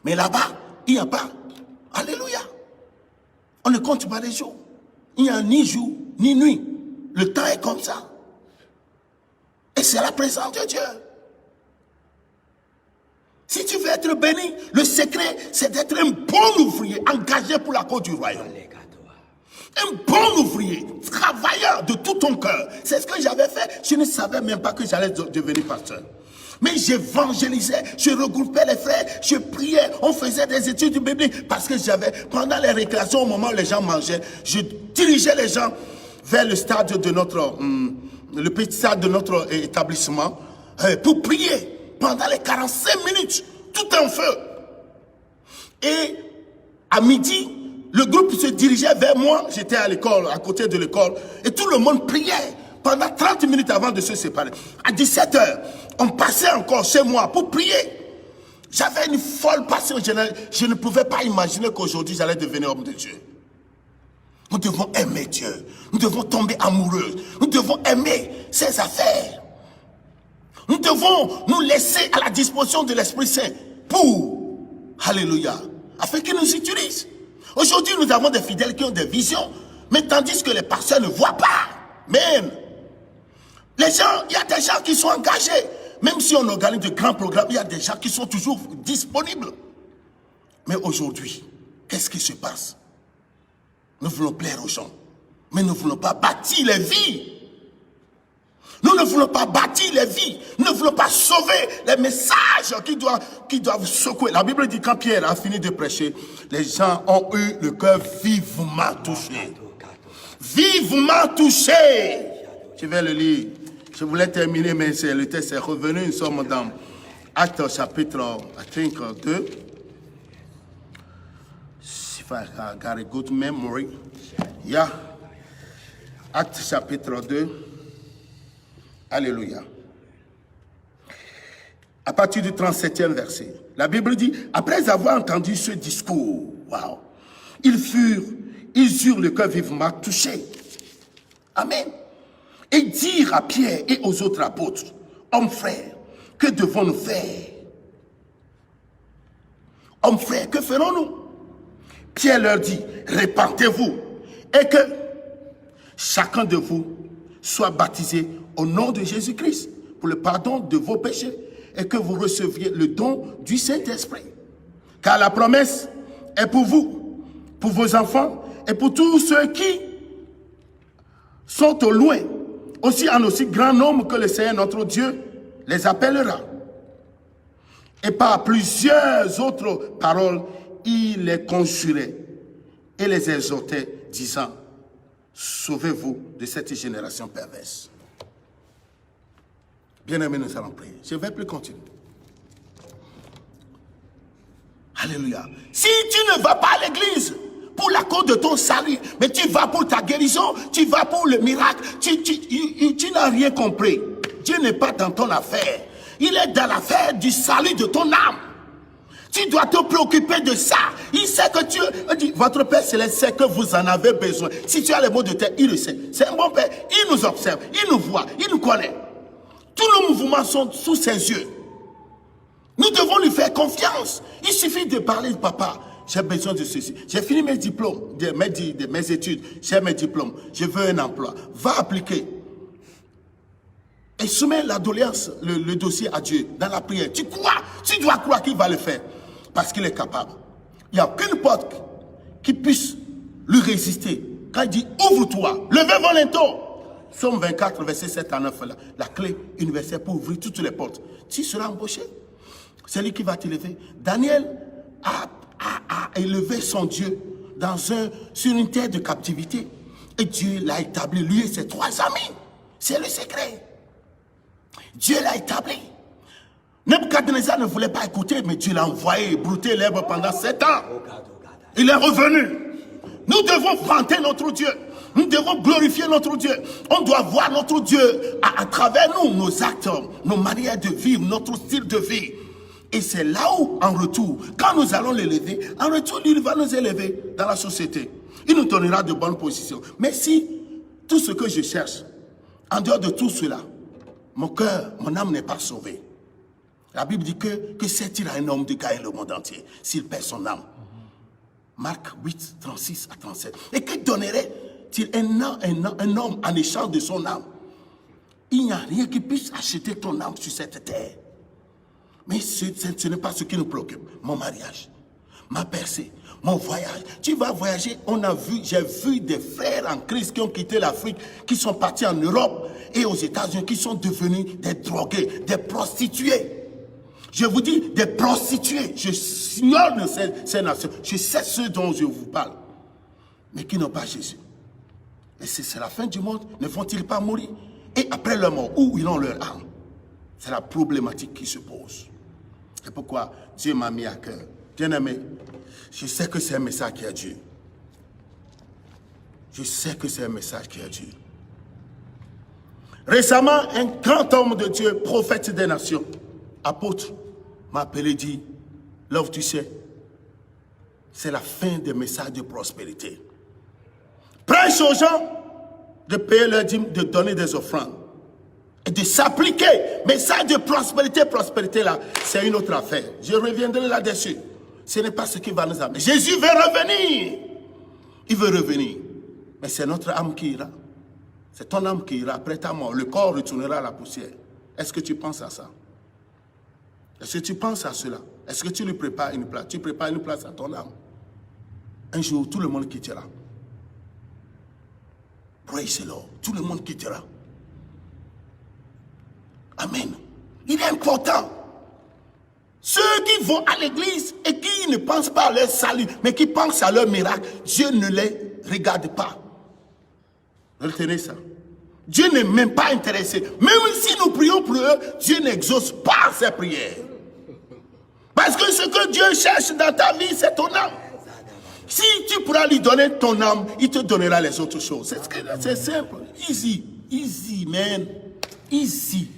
Mais là-bas, il n'y a pas. Alléluia. On ne compte pas les jours. Il n'y a ni jour, ni nuit. Le temps est comme ça. Et c'est la présence de Dieu. Si tu veux être béni, le secret, c'est d'être un bon ouvrier, engagé pour la cause du royaume. Un bon ouvrier, travailleur de tout ton cœur. C'est ce que j'avais fait. Je ne savais même pas que j'allais devenir pasteur. Mais j'évangélisais, je regroupais les frères, je priais, on faisait des études bibliques. Parce que pendant les récréations, au moment où les gens mangeaient, je dirigeais les gens vers le stade de le petit stade de notre établissement, pour prier. Pendant les 45 minutes, tout en feu. Et à midi, le groupe se dirigeait vers moi. J'étais à l'école, à côté de l'école. Et tout le monde priait pendant 30 minutes avant de se séparer. À 17h, on passait encore chez moi pour prier. J'avais une folle passion. Je ne pouvais pas imaginer qu'aujourd'hui, j'allais devenir homme de Dieu. Nous devons aimer Dieu. Nous devons tomber amoureux. Nous devons aimer ses affaires. Nous devons nous laisser à la disposition de l'Esprit Saint pour, alléluia, afin qu'il nous utilise. Aujourd'hui, nous avons des fidèles qui ont des visions, mais tandis que les pasteurs ne voient pas. Amen. Les gens, il y a des gens qui sont engagés. Même si on organise de grands programmes, il y a des gens qui sont toujours disponibles. Mais aujourd'hui, qu'est-ce qui se passe? Nous voulons plaire aux gens, mais nous ne voulons pas bâtir les vies. Nous ne voulons pas bâtir les vies. Nous ne voulons pas sauver les messages qui doivent secouer. La Bible dit quand Pierre a fini de prêcher, les gens ont eu le cœur vivement touché. Vivement touché. Je vais le lire. Je voulais terminer, mais le texte est revenu. Nous sommes dans Actes chapitre 2. If I got a good memory. Yeah. Actes chapitre 2. Alléluia. À partir du 37e verset, la Bible dit, après avoir entendu ce discours, wow, ils eurent le cœur vivement touché. Amen. Et dirent à Pierre et aux autres apôtres, hommes frères, que devons-nous faire? Hommes frères, que ferons-nous? Pierre leur dit, répentez-vous et que chacun de vous soit baptisé au nom de Jésus-Christ pour le pardon de vos péchés et que vous receviez le don du Saint-Esprit. Car la promesse est pour vous, pour vos enfants et pour tous ceux qui sont au loin, aussi en aussi grand nombre que le Seigneur notre Dieu les appellera. Et par plusieurs autres paroles, il les conjurait et les exhortait, disant, sauvez-vous de cette génération perverse. Bien-aimés, nous allons prier. Je ne vais plus continuer. Alléluia. Si tu ne vas pas à l'église pour la cause de ton salut, mais tu vas pour ta guérison, tu vas pour le miracle, tu n'as rien compris. Dieu n'est pas dans ton affaire. Il est dans l'affaire du salut de ton âme. Tu dois te préoccuper de ça. Il sait que Dieu dit, votre Père Céleste sait que vous en avez besoin. Si tu as les mots de terre, il le sait. C'est un bon Père. Il nous observe, il nous voit, il nous connaît. Tous nos mouvements sont sous ses yeux. Nous devons lui faire confiance. Il suffit de parler, papa, j'ai besoin de ceci. J'ai fini mes diplômes, mes études, j'ai mes diplômes. Je veux un emploi. Va appliquer. Et soumets la doléance, le dossier à Dieu dans la prière. Tu crois, tu dois croire qu'il va le faire. Parce qu'il est capable. Il n'y a aucune porte qui puisse lui résister. Quand il dit ouvre-toi, levez vos linteaux. Somme 24, verset 7 à 9, la clé universelle pour ouvrir toutes les portes. Tu seras embauché. C'est lui qui va t'élever. Daniel a élevé son Dieu sur une terre de captivité. Et Dieu l'a établi, lui et ses 3 amis. C'est le secret. Dieu l'a établi. Nebuchadnezzar ne voulait pas écouter, mais Dieu l'a envoyé brouter l'herbe pendant 7 ans. Il est revenu. Nous devons vanter notre Dieu. Nous devons glorifier notre Dieu. On doit voir notre Dieu à travers nous, nos actes, nos manières de vivre, notre style de vie. Et c'est là où, en retour, quand nous allons l'élever, en retour, il va nous élever dans la société. Il nous donnera de bonnes positions. Mais si tout ce que je cherche, en dehors de tout cela, mon cœur, mon âme n'est pas sauvée. La Bible dit que sert-il à un homme de gagner le monde entier s'il perd son âme? Marc 8, 36 à 37. Et que donnerait-il un homme en échange de son âme? Il n'y a rien qui puisse acheter ton âme sur cette terre. Mais ce n'est pas ce qui nous préoccupe. Mon mariage, ma percée, mon voyage. Tu vas voyager, j'ai vu des frères en Christ qui ont quitté l'Afrique, qui sont partis en Europe et aux États-Unis, qui sont devenus des drogués, des prostituées. Je vous dis, des prostituées. Je signale ces nations. Je sais ceux dont je vous parle, mais qui n'ont pas Jésus. Et c'est la fin du monde. Ne vont-ils pas mourir? Et après leur mort, où ils ont leur âme? C'est la problématique qui se pose. C'est pourquoi Dieu m'a mis à cœur. Bien-aimé, je sais que c'est un message qui est Dieu. Je sais que c'est un message qui est Dieu. Récemment, un grand homme de Dieu, prophète des nations, apôtre, m'a appelé et dit, Love, tu sais, c'est la fin des messages de prospérité. Prêche aux gens de payer leurs dîmes, de donner des offrandes et de s'appliquer. Message de prospérité, prospérité là, c'est une autre affaire. Je reviendrai là-dessus. Ce n'est pas ce qui va nous amener. Jésus veut revenir. Il veut revenir. Mais c'est notre âme qui ira. C'est ton âme qui ira après ta mort. Le corps retournera à la poussière. Est-ce que tu penses à ça? Est-ce que tu penses à cela? Est-ce que tu lui prépares une place? Tu prépares une place à ton âme. Un jour, tout le monde quittera. Praise the Lord. Tout le monde quittera. Amen. Il est important. Ceux qui vont à l'église et qui ne pensent pas à leur salut, mais qui pensent à leur miracle, Dieu ne les regarde pas. Retenez ça. Dieu n'est même pas intéressé. Même si nous prions pour eux, Dieu n'exauce pas ces prières. Parce que ce que Dieu cherche dans ta vie, c'est ton âme. Si tu pourras lui donner ton âme, il te donnera les autres choses. C'est simple. Easy. Easy, man. Easy.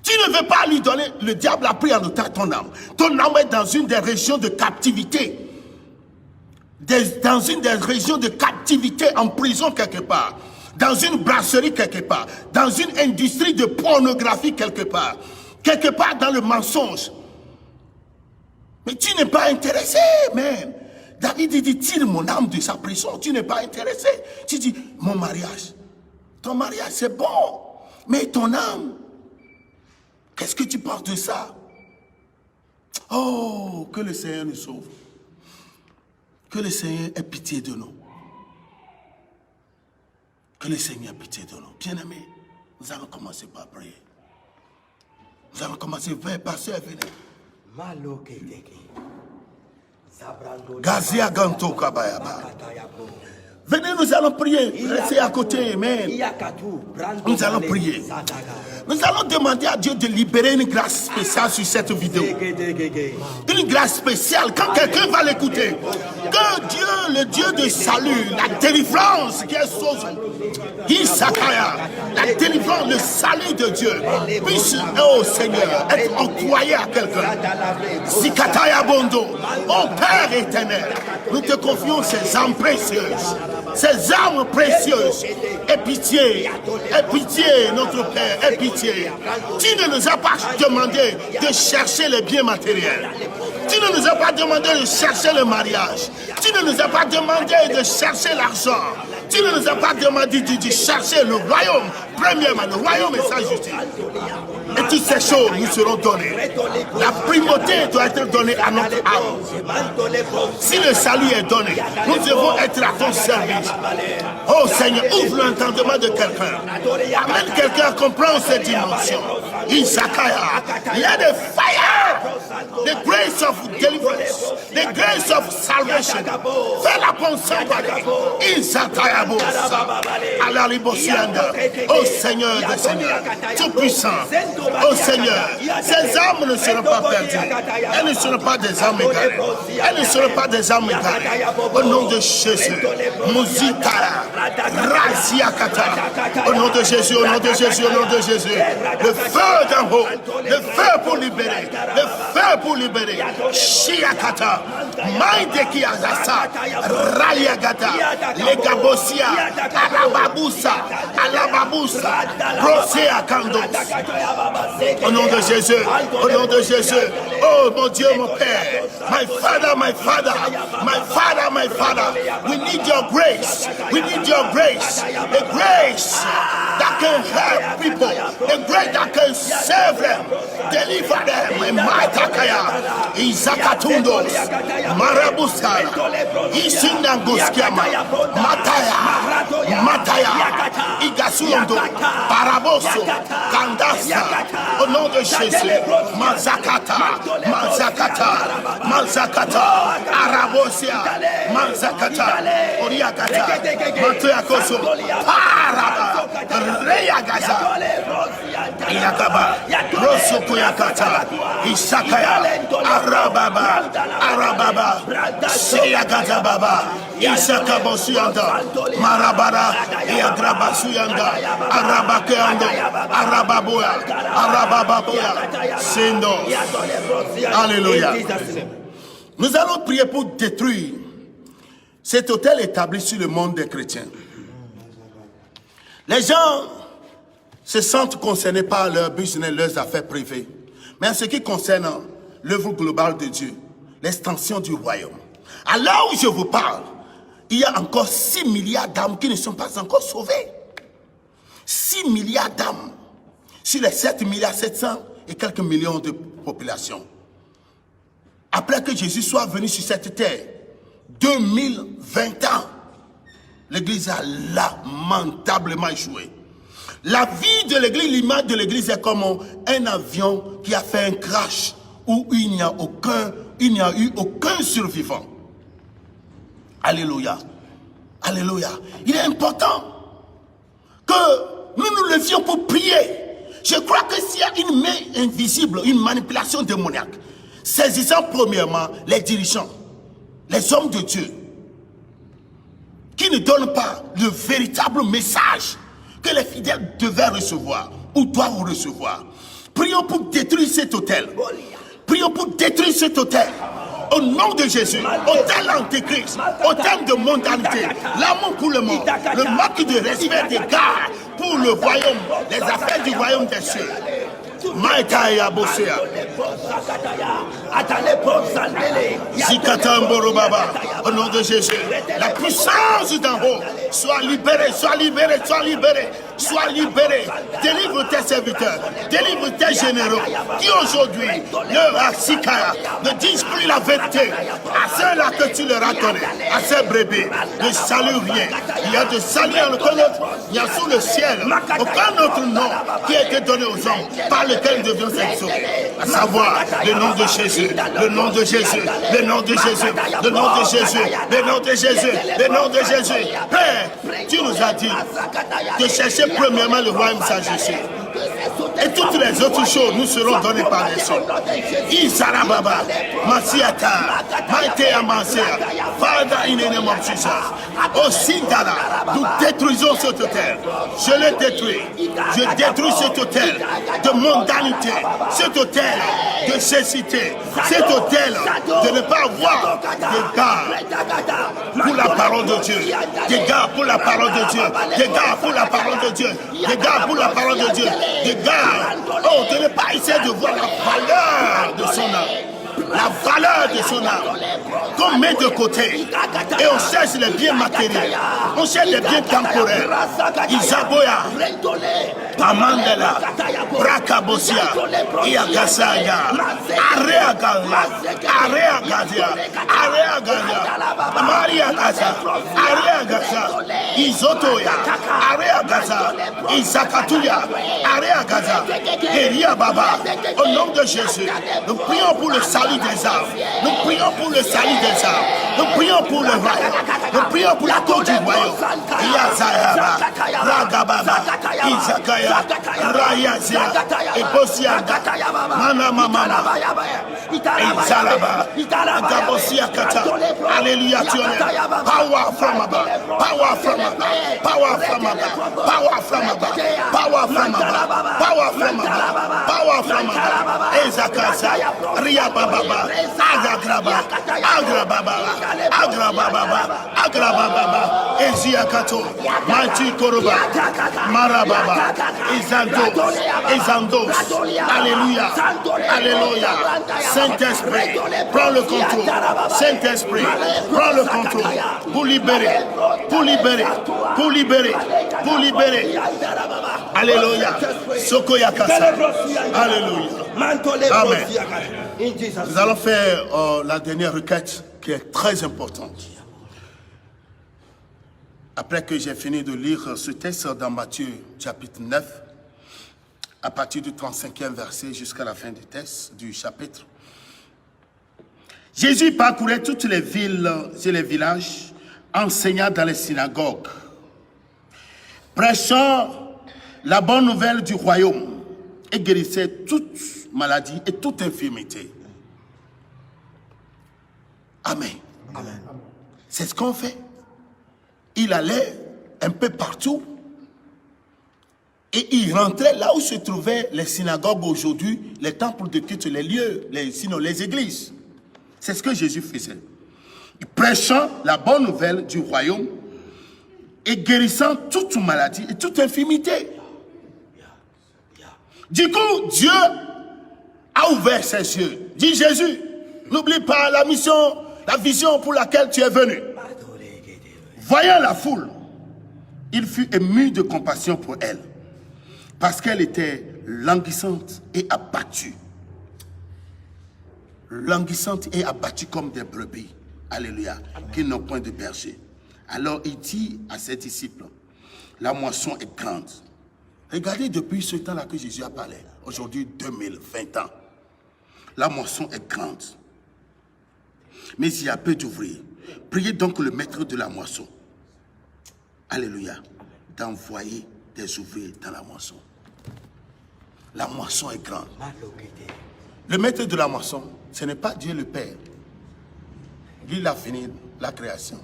Tu ne veux pas lui donner, le diable a pris en otage ton âme. Ton âme est dans une des régions de captivité. Dans une des régions de captivité, en prison quelque part. Dans une brasserie quelque part. Dans une industrie de pornographie quelque part. Quelque part dans le mensonge. Mais tu n'es pas intéressé, même. David dit, tire mon âme de sa prison. Tu n'es pas intéressé. Tu dis, mon mariage. Ton mariage, c'est bon. Mais ton âme, qu'est-ce que tu penses de ça? Oh, que le Seigneur nous sauve. Que le Seigneur ait pitié de nous. Que le Seigneur ait pitié de nous. Bien-aimés, nous allons commencer par prier. Nous allons commencer vers passer à venir. Gazia Ganto Kabayaba. Venez, nous allons prier. Restez à côté, amen. Nous allons prier. Nous allons demander à Dieu de libérer une grâce spéciale sur cette vidéo. Une grâce spéciale. Quand quelqu'un va l'écouter, que Dieu, le Dieu de salut, la délivrance qui est chose, la délivrance, le salut de Dieu, puisse, oh Seigneur, être octroyé à quelqu'un. Zikataya Bondo, oh Père éternel, nous te confions ces âmes précieuses. Ces âmes précieuses, aie pitié, notre Père, aie pitié. Tu ne nous as pas demandé de chercher les biens matériels. Tu ne nous as pas demandé de chercher le mariage. Tu ne nous as pas demandé de chercher l'argent. Tu ne nous as pas demandé de chercher le royaume. Premièrement, le royaume et sa justice. Et toutes ces choses nous seront données. La primauté doit être donnée à notre âme. Si le salut est donné, nous devons être à ton service. Oh Seigneur, ouvre l'entendement de quelqu'un. Amène quelqu'un à comprendre cette dimension. Isakaya, il y a des fire. The grace of deliverance. The grace of salvation. Fais-la pour somebody. Isakaya bosa. Alalibosianda. Oh Seigneur des Seigneurs, tout puissant. Oh Seigneur, ces âmes ne seront pas perdues. Elles ne seront pas des âmes égarées. Elles ne seront pas des âmes égarées. Au nom de Jésus. Muzikara. Raziakata. Au nom de Jésus, au nom de Jésus, au nom de Jésus. Le feu d'en haut. Le feu pour libérer. Le feu pour libérer. Shiakata. Maïdeki Azasa. Raliagata. Legabosia. Alababusa. Alababusa. Brosea Kandos. Au nom de Jésus, au nom de Jésus. Oh mon Dieu, mon Père. My Father, my Father, my Father, my Father. We need your grace. We need your grace. The grace that can help people. The grace that can save them. Deliver them. Maitakaya. Izakatundos. Marabusaya. Isinangoskiama. Mataya. Igasundo. Paraboso. Kandasa. Au nom de Jésus. Mazakata. Arabosia. Mazakata. Oriakata. Matoyakoso. Paraba. Reyagaza. Yakaba. Rosokoyakata. Isakaya. Arababa. Seyagata baba. Isakabosuyanda. Marabara. Yagrabasuyanda. Arabakeando. Arababoya. Sendo. Alléluia. Nous allons prier pour détruire cet hôtel établi sur le monde des chrétiens. Les gens se sentent concernés par leur business, leurs affaires privées. Mais en ce qui concerne l'œuvre globale de Dieu, l'extension du royaume, à l'heure où je vous parle, il y a encore 6 milliards d'âmes qui ne sont pas encore sauvées. 6 milliards d'âmes sur les 7 milliards 700 et quelques millions de population. Après que Jésus soit venu sur cette terre, 2020 ans, l'Église a lamentablement échoué. La vie de l'Église, l'image de l'Église est comme un avion qui a fait un crash où il n'y a eu aucun survivant. Alléluia. Alléluia. Il est important que nous nous levions pour prier. Je crois que s'il y a une main invisible, une manipulation démoniaque, saisissant premièrement les dirigeants, les hommes de Dieu, qui ne donnent pas le véritable message que les fidèles devaient recevoir ou doivent recevoir. Prions pour détruire cet hôtel. Prions pour détruire cet hôtel. Au nom de Jésus, hôtel antéchrist, hôtel de mondanité, l'amour pour le monde, le manque de respect des gars pour le royaume, les affaires du royaume des cieux. Maïtaïa Bosea. Zikatamboro Baba. Au nom de Jésus, la puissance d'en haut soit libérée, soit libérée, soit libérée, soit libérée. Délivre tes serviteurs, délivre tes généraux qui aujourd'hui ne disent plus la vérité à ceux-là que tu leur as donné, à ces brebis. Ne salue rien. Il y a de salut en aucun autre. Il y a sous le ciel aucun autre nom qui a été donné aux hommes par lequel nous devions être sauvés. À savoir le nom de Jésus, le nom de Jésus, le nom de Jésus, le nom de Jésus, le nom de Jésus, le nom de Jésus. Père, tu nous as dit de chercher premièrement le royaume sans Jésus. Et toutes les autres choses nous seront données par les cieux. Isarababa, Masiata, Maïtea Masia, Father in the name of Jesus. Au Sindala, nous détruisons cet hôtel. Je le détruis. Je détruis cet hôtel de mondanité, cet hôtel de cécité, cet hôtel de ne pas avoir des gars pour la parole de Dieu, des gars pour la parole de Dieu, des gars pour la parole de Dieu, des gars pour la parole de Dieu, des gars, de ne pas essayer de voir la valeur de son âme. La valeur de son âme qu'on met de côté et on cherche les biens matériels, on cherche les biens temporaires. Isaboya, Amandela, Brakabosia, Iagasaya, Areagadia, Maria Gaza, Areagaza, Isotoya, Areagaza, Isakatuya, Areagaza, Eria Baba. Au nom de Jésus, nous prions pour le salut des âmes. Nous prions pour le salut des âmes. Nous prions pour le royaume. Nous prions pour la tour du royaume. Yazayaba, Ragababa, Izakaya, Rayazia, Ebosiaga, Manamama, Izalaba, Gabosia Kata. Alléluia, tu es power from above, power from above, power from above, power from above, power from above, power from above, power from above, Ezakasa, Ria Baba, Agrababa, Agrababa, Eziakato, Manti Koroba, Marababa, Ezandos, Alléluia, Alléluia, Saint-Esprit, prends le contrôle, Saint-Esprit, prends le contrôle, pour libérer, pour libérer, pour libérer, pour libérer. Alléluia. Sokoyakasa. Alléluia. Amen. Nous allons faire la dernière requête qui est très importante. Après que j'ai fini de lire ce texte dans Matthieu chapitre 9, à partir du 35e verset jusqu'à la fin du texte, du chapitre, Jésus parcourait toutes les villes et les villages, enseignant dans les synagogues, prêchant la bonne nouvelle du royaume et guérissait toute maladie et toute infirmité. Amen. Amen. C'est ce qu'on fait. Il allait un peu partout et il rentrait là où se trouvaient les synagogues aujourd'hui, les temples de culte, les lieux, sinon les églises. C'est ce que Jésus faisait. Il prêchant la bonne nouvelle du royaume et guérissant toute maladie et toute infirmité. Du coup, Dieu a ouvert ses yeux. Dit Jésus, n'oublie pas la mission, la vision pour laquelle tu es venu. Voyant la foule, il fut ému de compassion pour elle, parce qu'elle était languissante et abattue. Languissante et abattue comme des brebis. Alléluia. Qui n'ont point de berger. Alors il dit à ses disciples, la moisson est grande. Regardez depuis ce temps-là que Jésus a parlé. Aujourd'hui, 2020 ans. La moisson est grande. Mais il y a peu d'ouvriers. Priez donc le maître de la moisson. Alléluia. D'envoyer des ouvriers dans la moisson. La moisson est grande. Le maître de la moisson, ce n'est pas Dieu le Père. Lui, il a fini la création.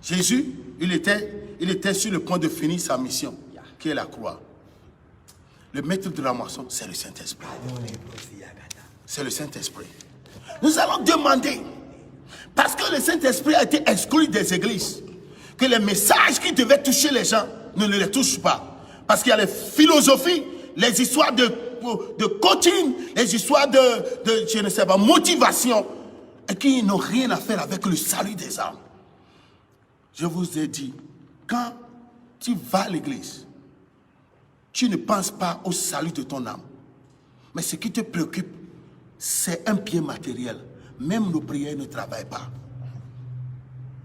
Jésus, il était sur le point de finir sa mission, qui est la croix. Le maître de la moisson, c'est le Saint-Esprit. C'est le Saint-Esprit. Nous allons demander, parce que le Saint-Esprit a été exclu des églises, que les messages qui devaient toucher les gens ne les touchent pas. Parce qu'il y a les philosophies, les histoires de coaching, les histoires de je ne sais pas, motivation, et qui n'ont rien à faire avec le salut des âmes. Je vous ai dit, quand tu vas à l'église, tu ne penses pas au salut de ton âme. Mais ce qui te préoccupe, c'est un bien matériel. Même nos prières ne travaillent pas.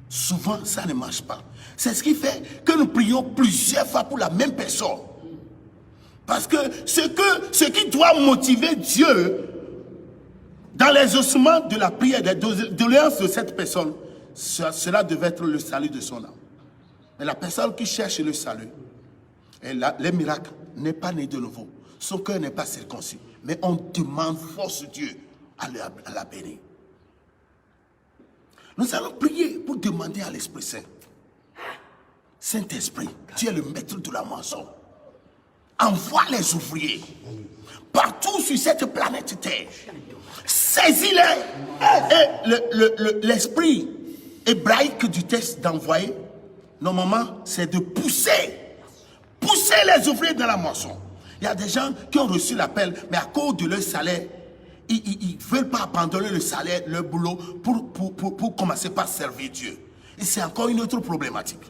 Souvent, ça ne marche pas. C'est ce qui fait que nous prions plusieurs fois pour la même personne. Parce que ce qui doit motiver Dieu dans l'exaucement de la prière, des doléances de cette personne, cela devait être le salut de son âme. Mais la personne qui cherche le salut, et les miracles, n'est pas né de nouveau. Son cœur n'est pas circoncis. Mais on demande force Dieu à la bénir. Nous allons prier pour demander à l'Esprit Saint. Saint-Esprit, tu es le maître de la moisson. Envoie les ouvriers partout sur cette planète Terre. Saisis-les. Et l'esprit hébraïque du texte d'envoyer, normalement, c'est de pousser les ouvriers dans la moisson. Il y a des gens qui ont reçu l'appel, mais à cause de leur salaire, ils ne veulent pas abandonner le salaire, leur boulot, pour commencer par servir Dieu. Et c'est encore une autre problématique.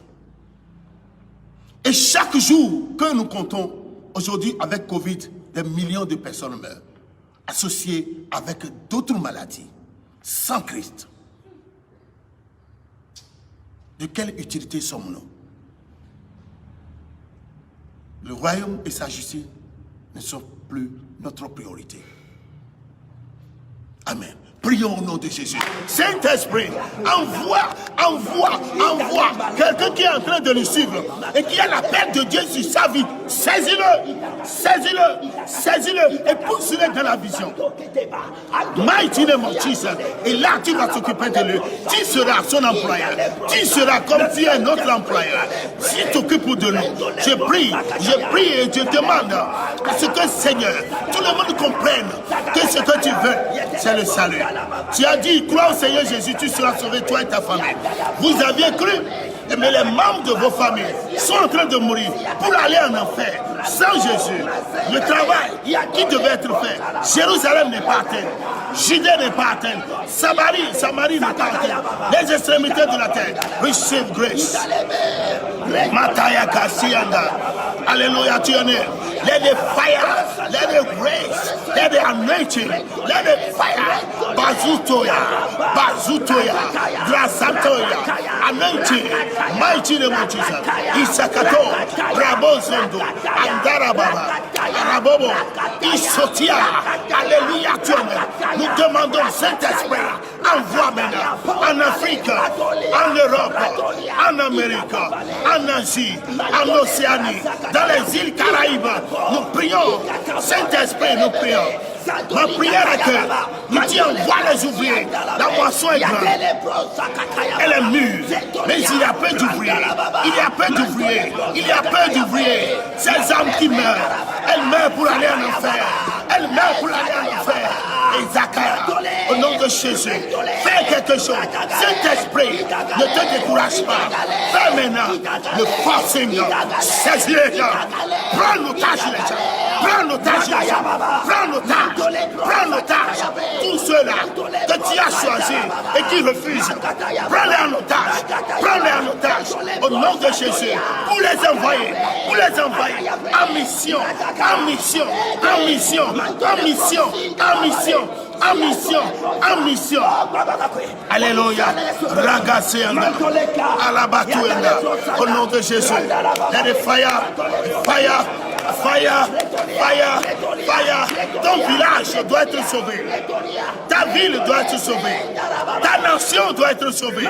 Et chaque jour que nous comptons, aujourd'hui avec Covid, des millions de personnes meurent, associées avec d'autres maladies, sans Christ. De quelle utilité sommes-nous? Le royaume et sa justice ne sont plus notre priorité. Amen. Prions au nom de Jésus. Saint-Esprit, envoie quelqu'un qui est en train de nous suivre et qui a l'appel de Dieu sur sa vie. Saisis-le et pousse-le dans la vision. Mighty name of Jesus. Et là, tu vas t'occuper de lui. Tu seras son employeur. Tu seras comme tu es notre employeur. Tu t'occupes de lui. Je prie et je demande à ce que, Seigneur, tout le monde comprenne que ce que tu veux, c'est le salut. Tu as dit, crois au Seigneur Jésus, tu seras sauvé, toi et ta famille. Vous aviez cru, mais les membres de vos familles sont en train de mourir pour aller en enfer. Sans Jésus, le travail qui devait être fait, Jérusalem n'est pas atteint, Judée n'est pas atteinte, Samarie n'est pas atteinte, les extrémités de la terre. Receive grace. Mataya Kassianda. Alléluia, tu en es. Let the fire, let the grace, let the anointing, let the fire. Bazutoya, Bazutoya, Grasatoya, anointing, mighty name of Jesus. Isakato, Rabozondo, Andarababa, Arabobo, Isotia, Alléluia, nous demandons Saint-Esprit, envoie maintenant en Afrique, en Europe, en Amérique, en Asie, en Océanie, dans les îles Caraïbes. Nous prions, Saint-Esprit, nous prions. Ma prière est que nous disons, envoie les ouvriers. La moisson est grande, elle est mûre, mais il y a peu d'ouvriers. Il y a peu d'ouvriers. Il y a peu d'ouvriers. Ces âmes qui meurent, elles meurent pour aller en enfer. Elles meurent pour aller en enfer. Et Zachara, au nom de Jésus, fais quelque chose. Saint-Esprit, ne te décourage pas. Fais maintenant le forcing. Saisis les gens. Prends l'otage les gens. Prends l'otage les gens. Prends l'otage. Prends l'otage. Tous ceux-là que tu as choisis et qui refusent. Prends-les en otage. Prends-les en otage. Au nom de Jésus. Pour les envoyer. Pour les envoyer. En mission. En mission. En mission. En mission. En mission. En mission, en mission. Alléluia. Ragaseanda. Alabatuenda. Au nom de Jésus. Let the fire, fire, fire, fire, fire. Ton village doit être sauvé. Ta ville doit être sauvée. Ta nation doit être sauvée.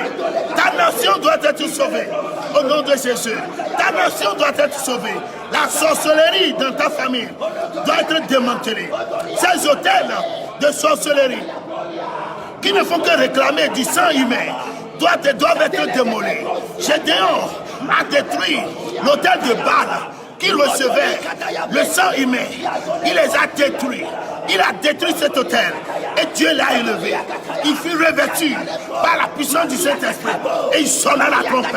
Ta nation doit être sauvée. Au nom de Jésus. Ta nation doit être sauvée. La sorcellerie dans ta famille doit être démantelée. Ces hôtels de sorcellerie qui ne font que réclamer du sang humain doivent être démolis. Gédéon a détruit l'hôtel de Baal qui recevait le sang humain. Il les a détruits. Il a détruit cet hôtel et Dieu l'a élevé. Il fut revêtu par la puissance du Saint-Esprit et il sonna la trompette.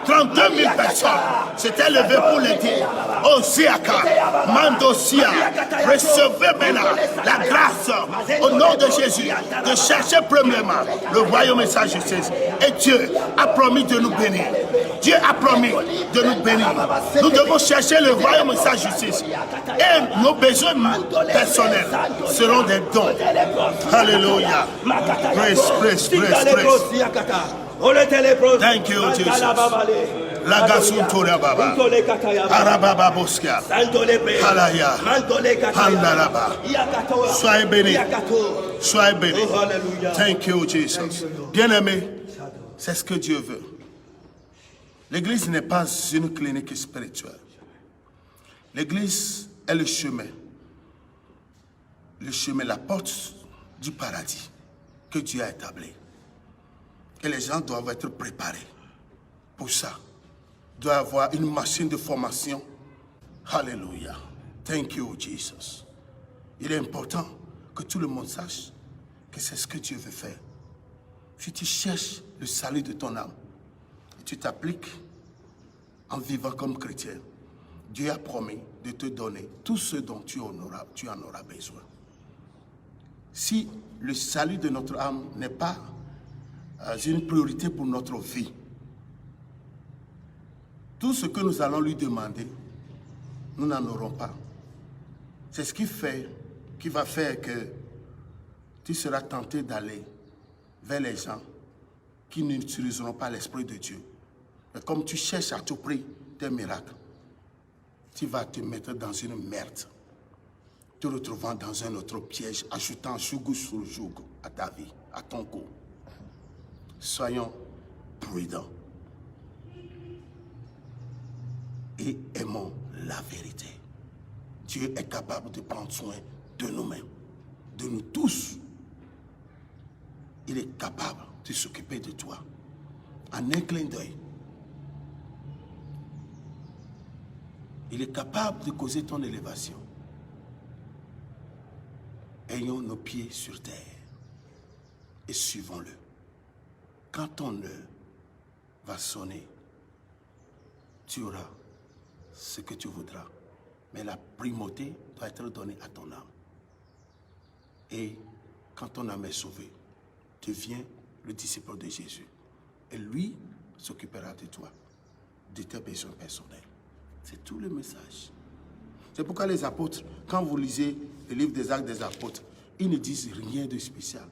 32 000 personnes s'étaient levées pour l'aider. Osiaka, Mandosia, recevez maintenant la grâce au nom de Jésus de chercher premièrement le royaume et sa justice. Et Dieu a promis de nous bénir. Dieu a promis de nous bénir. Nous devons chercher le royaume et sa justice. Et nos besoins personnels seront des dons. Alléluia. Praise, praise, praise, praise. Thank you, Jesus. Lagasuntoria Baba. Arababa Boskia. Halaya. Handalaba. Soyez bénis. Soyez bénis. Thank you, Jesus. Bien-aimé, c'est ce que Dieu veut. L'église n'est pas une clinique spirituelle. L'église est le chemin. Le chemin, la porte du paradis que Dieu a établi. Et les gens doivent être préparés pour ça. Il doit y avoir une machine de formation. Alléluia. Thank you, Jesus. Il est important que tout le monde sache que c'est ce que Dieu veut faire. Si tu cherches le salut de ton âme, et tu t'appliques en vivant comme chrétien, Dieu a promis de te donner tout ce dont tu en auras besoin. Si le salut de notre âme n'est pas une priorité pour notre vie, tout ce que nous allons lui demander, nous n'en aurons pas. C'est ce qui va faire que tu seras tenté d'aller vers les gens qui n'utiliseront pas l'Esprit de Dieu. Mais comme tu cherches à tout prix des miracles, tu vas te mettre dans une merde, te retrouvant dans un autre piège, ajoutant joug sur joug à ta vie, à ton cou. Soyons prudents et aimons la vérité. Dieu est capable de prendre soin de nous-mêmes, de nous tous. Il est capable de s'occuper de toi en un clin d'œil. Il est capable de causer ton élévation. Ayons nos pieds sur terre et suivons-le. Quand ton heure va sonner, tu auras ce que tu voudras. Mais la primauté doit être donnée à ton âme. Et quand ton âme est sauvée, deviens le disciple de Jésus. Et lui s'occupera de toi, de tes besoins personnels. C'est tout le message. C'est pourquoi les apôtres, quand vous lisez le livre des Actes des apôtres, ils ne disent rien de spécial.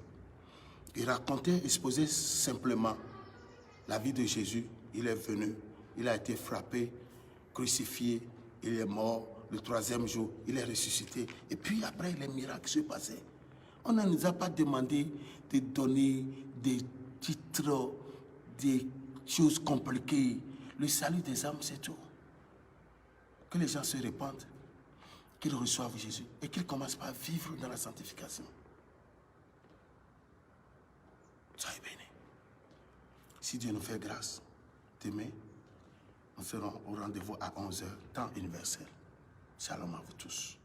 Ils racontaient, exposaient simplement la vie de Jésus. Il est venu, il a été frappé, crucifié, il est mort. Le troisième jour, il est ressuscité. Et puis après, les miracles se passaient. On ne nous a pas demandé de donner des titres, des choses compliquées. Le salut des âmes, c'est tout. Que les gens se répandent, qu'ils reçoivent Jésus et qu'ils commencent par vivre dans la sanctification. Soyez bénis. Si Dieu nous fait grâce, demain, nous serons au rendez-vous à 11 h, temps universel. Shalom à vous tous.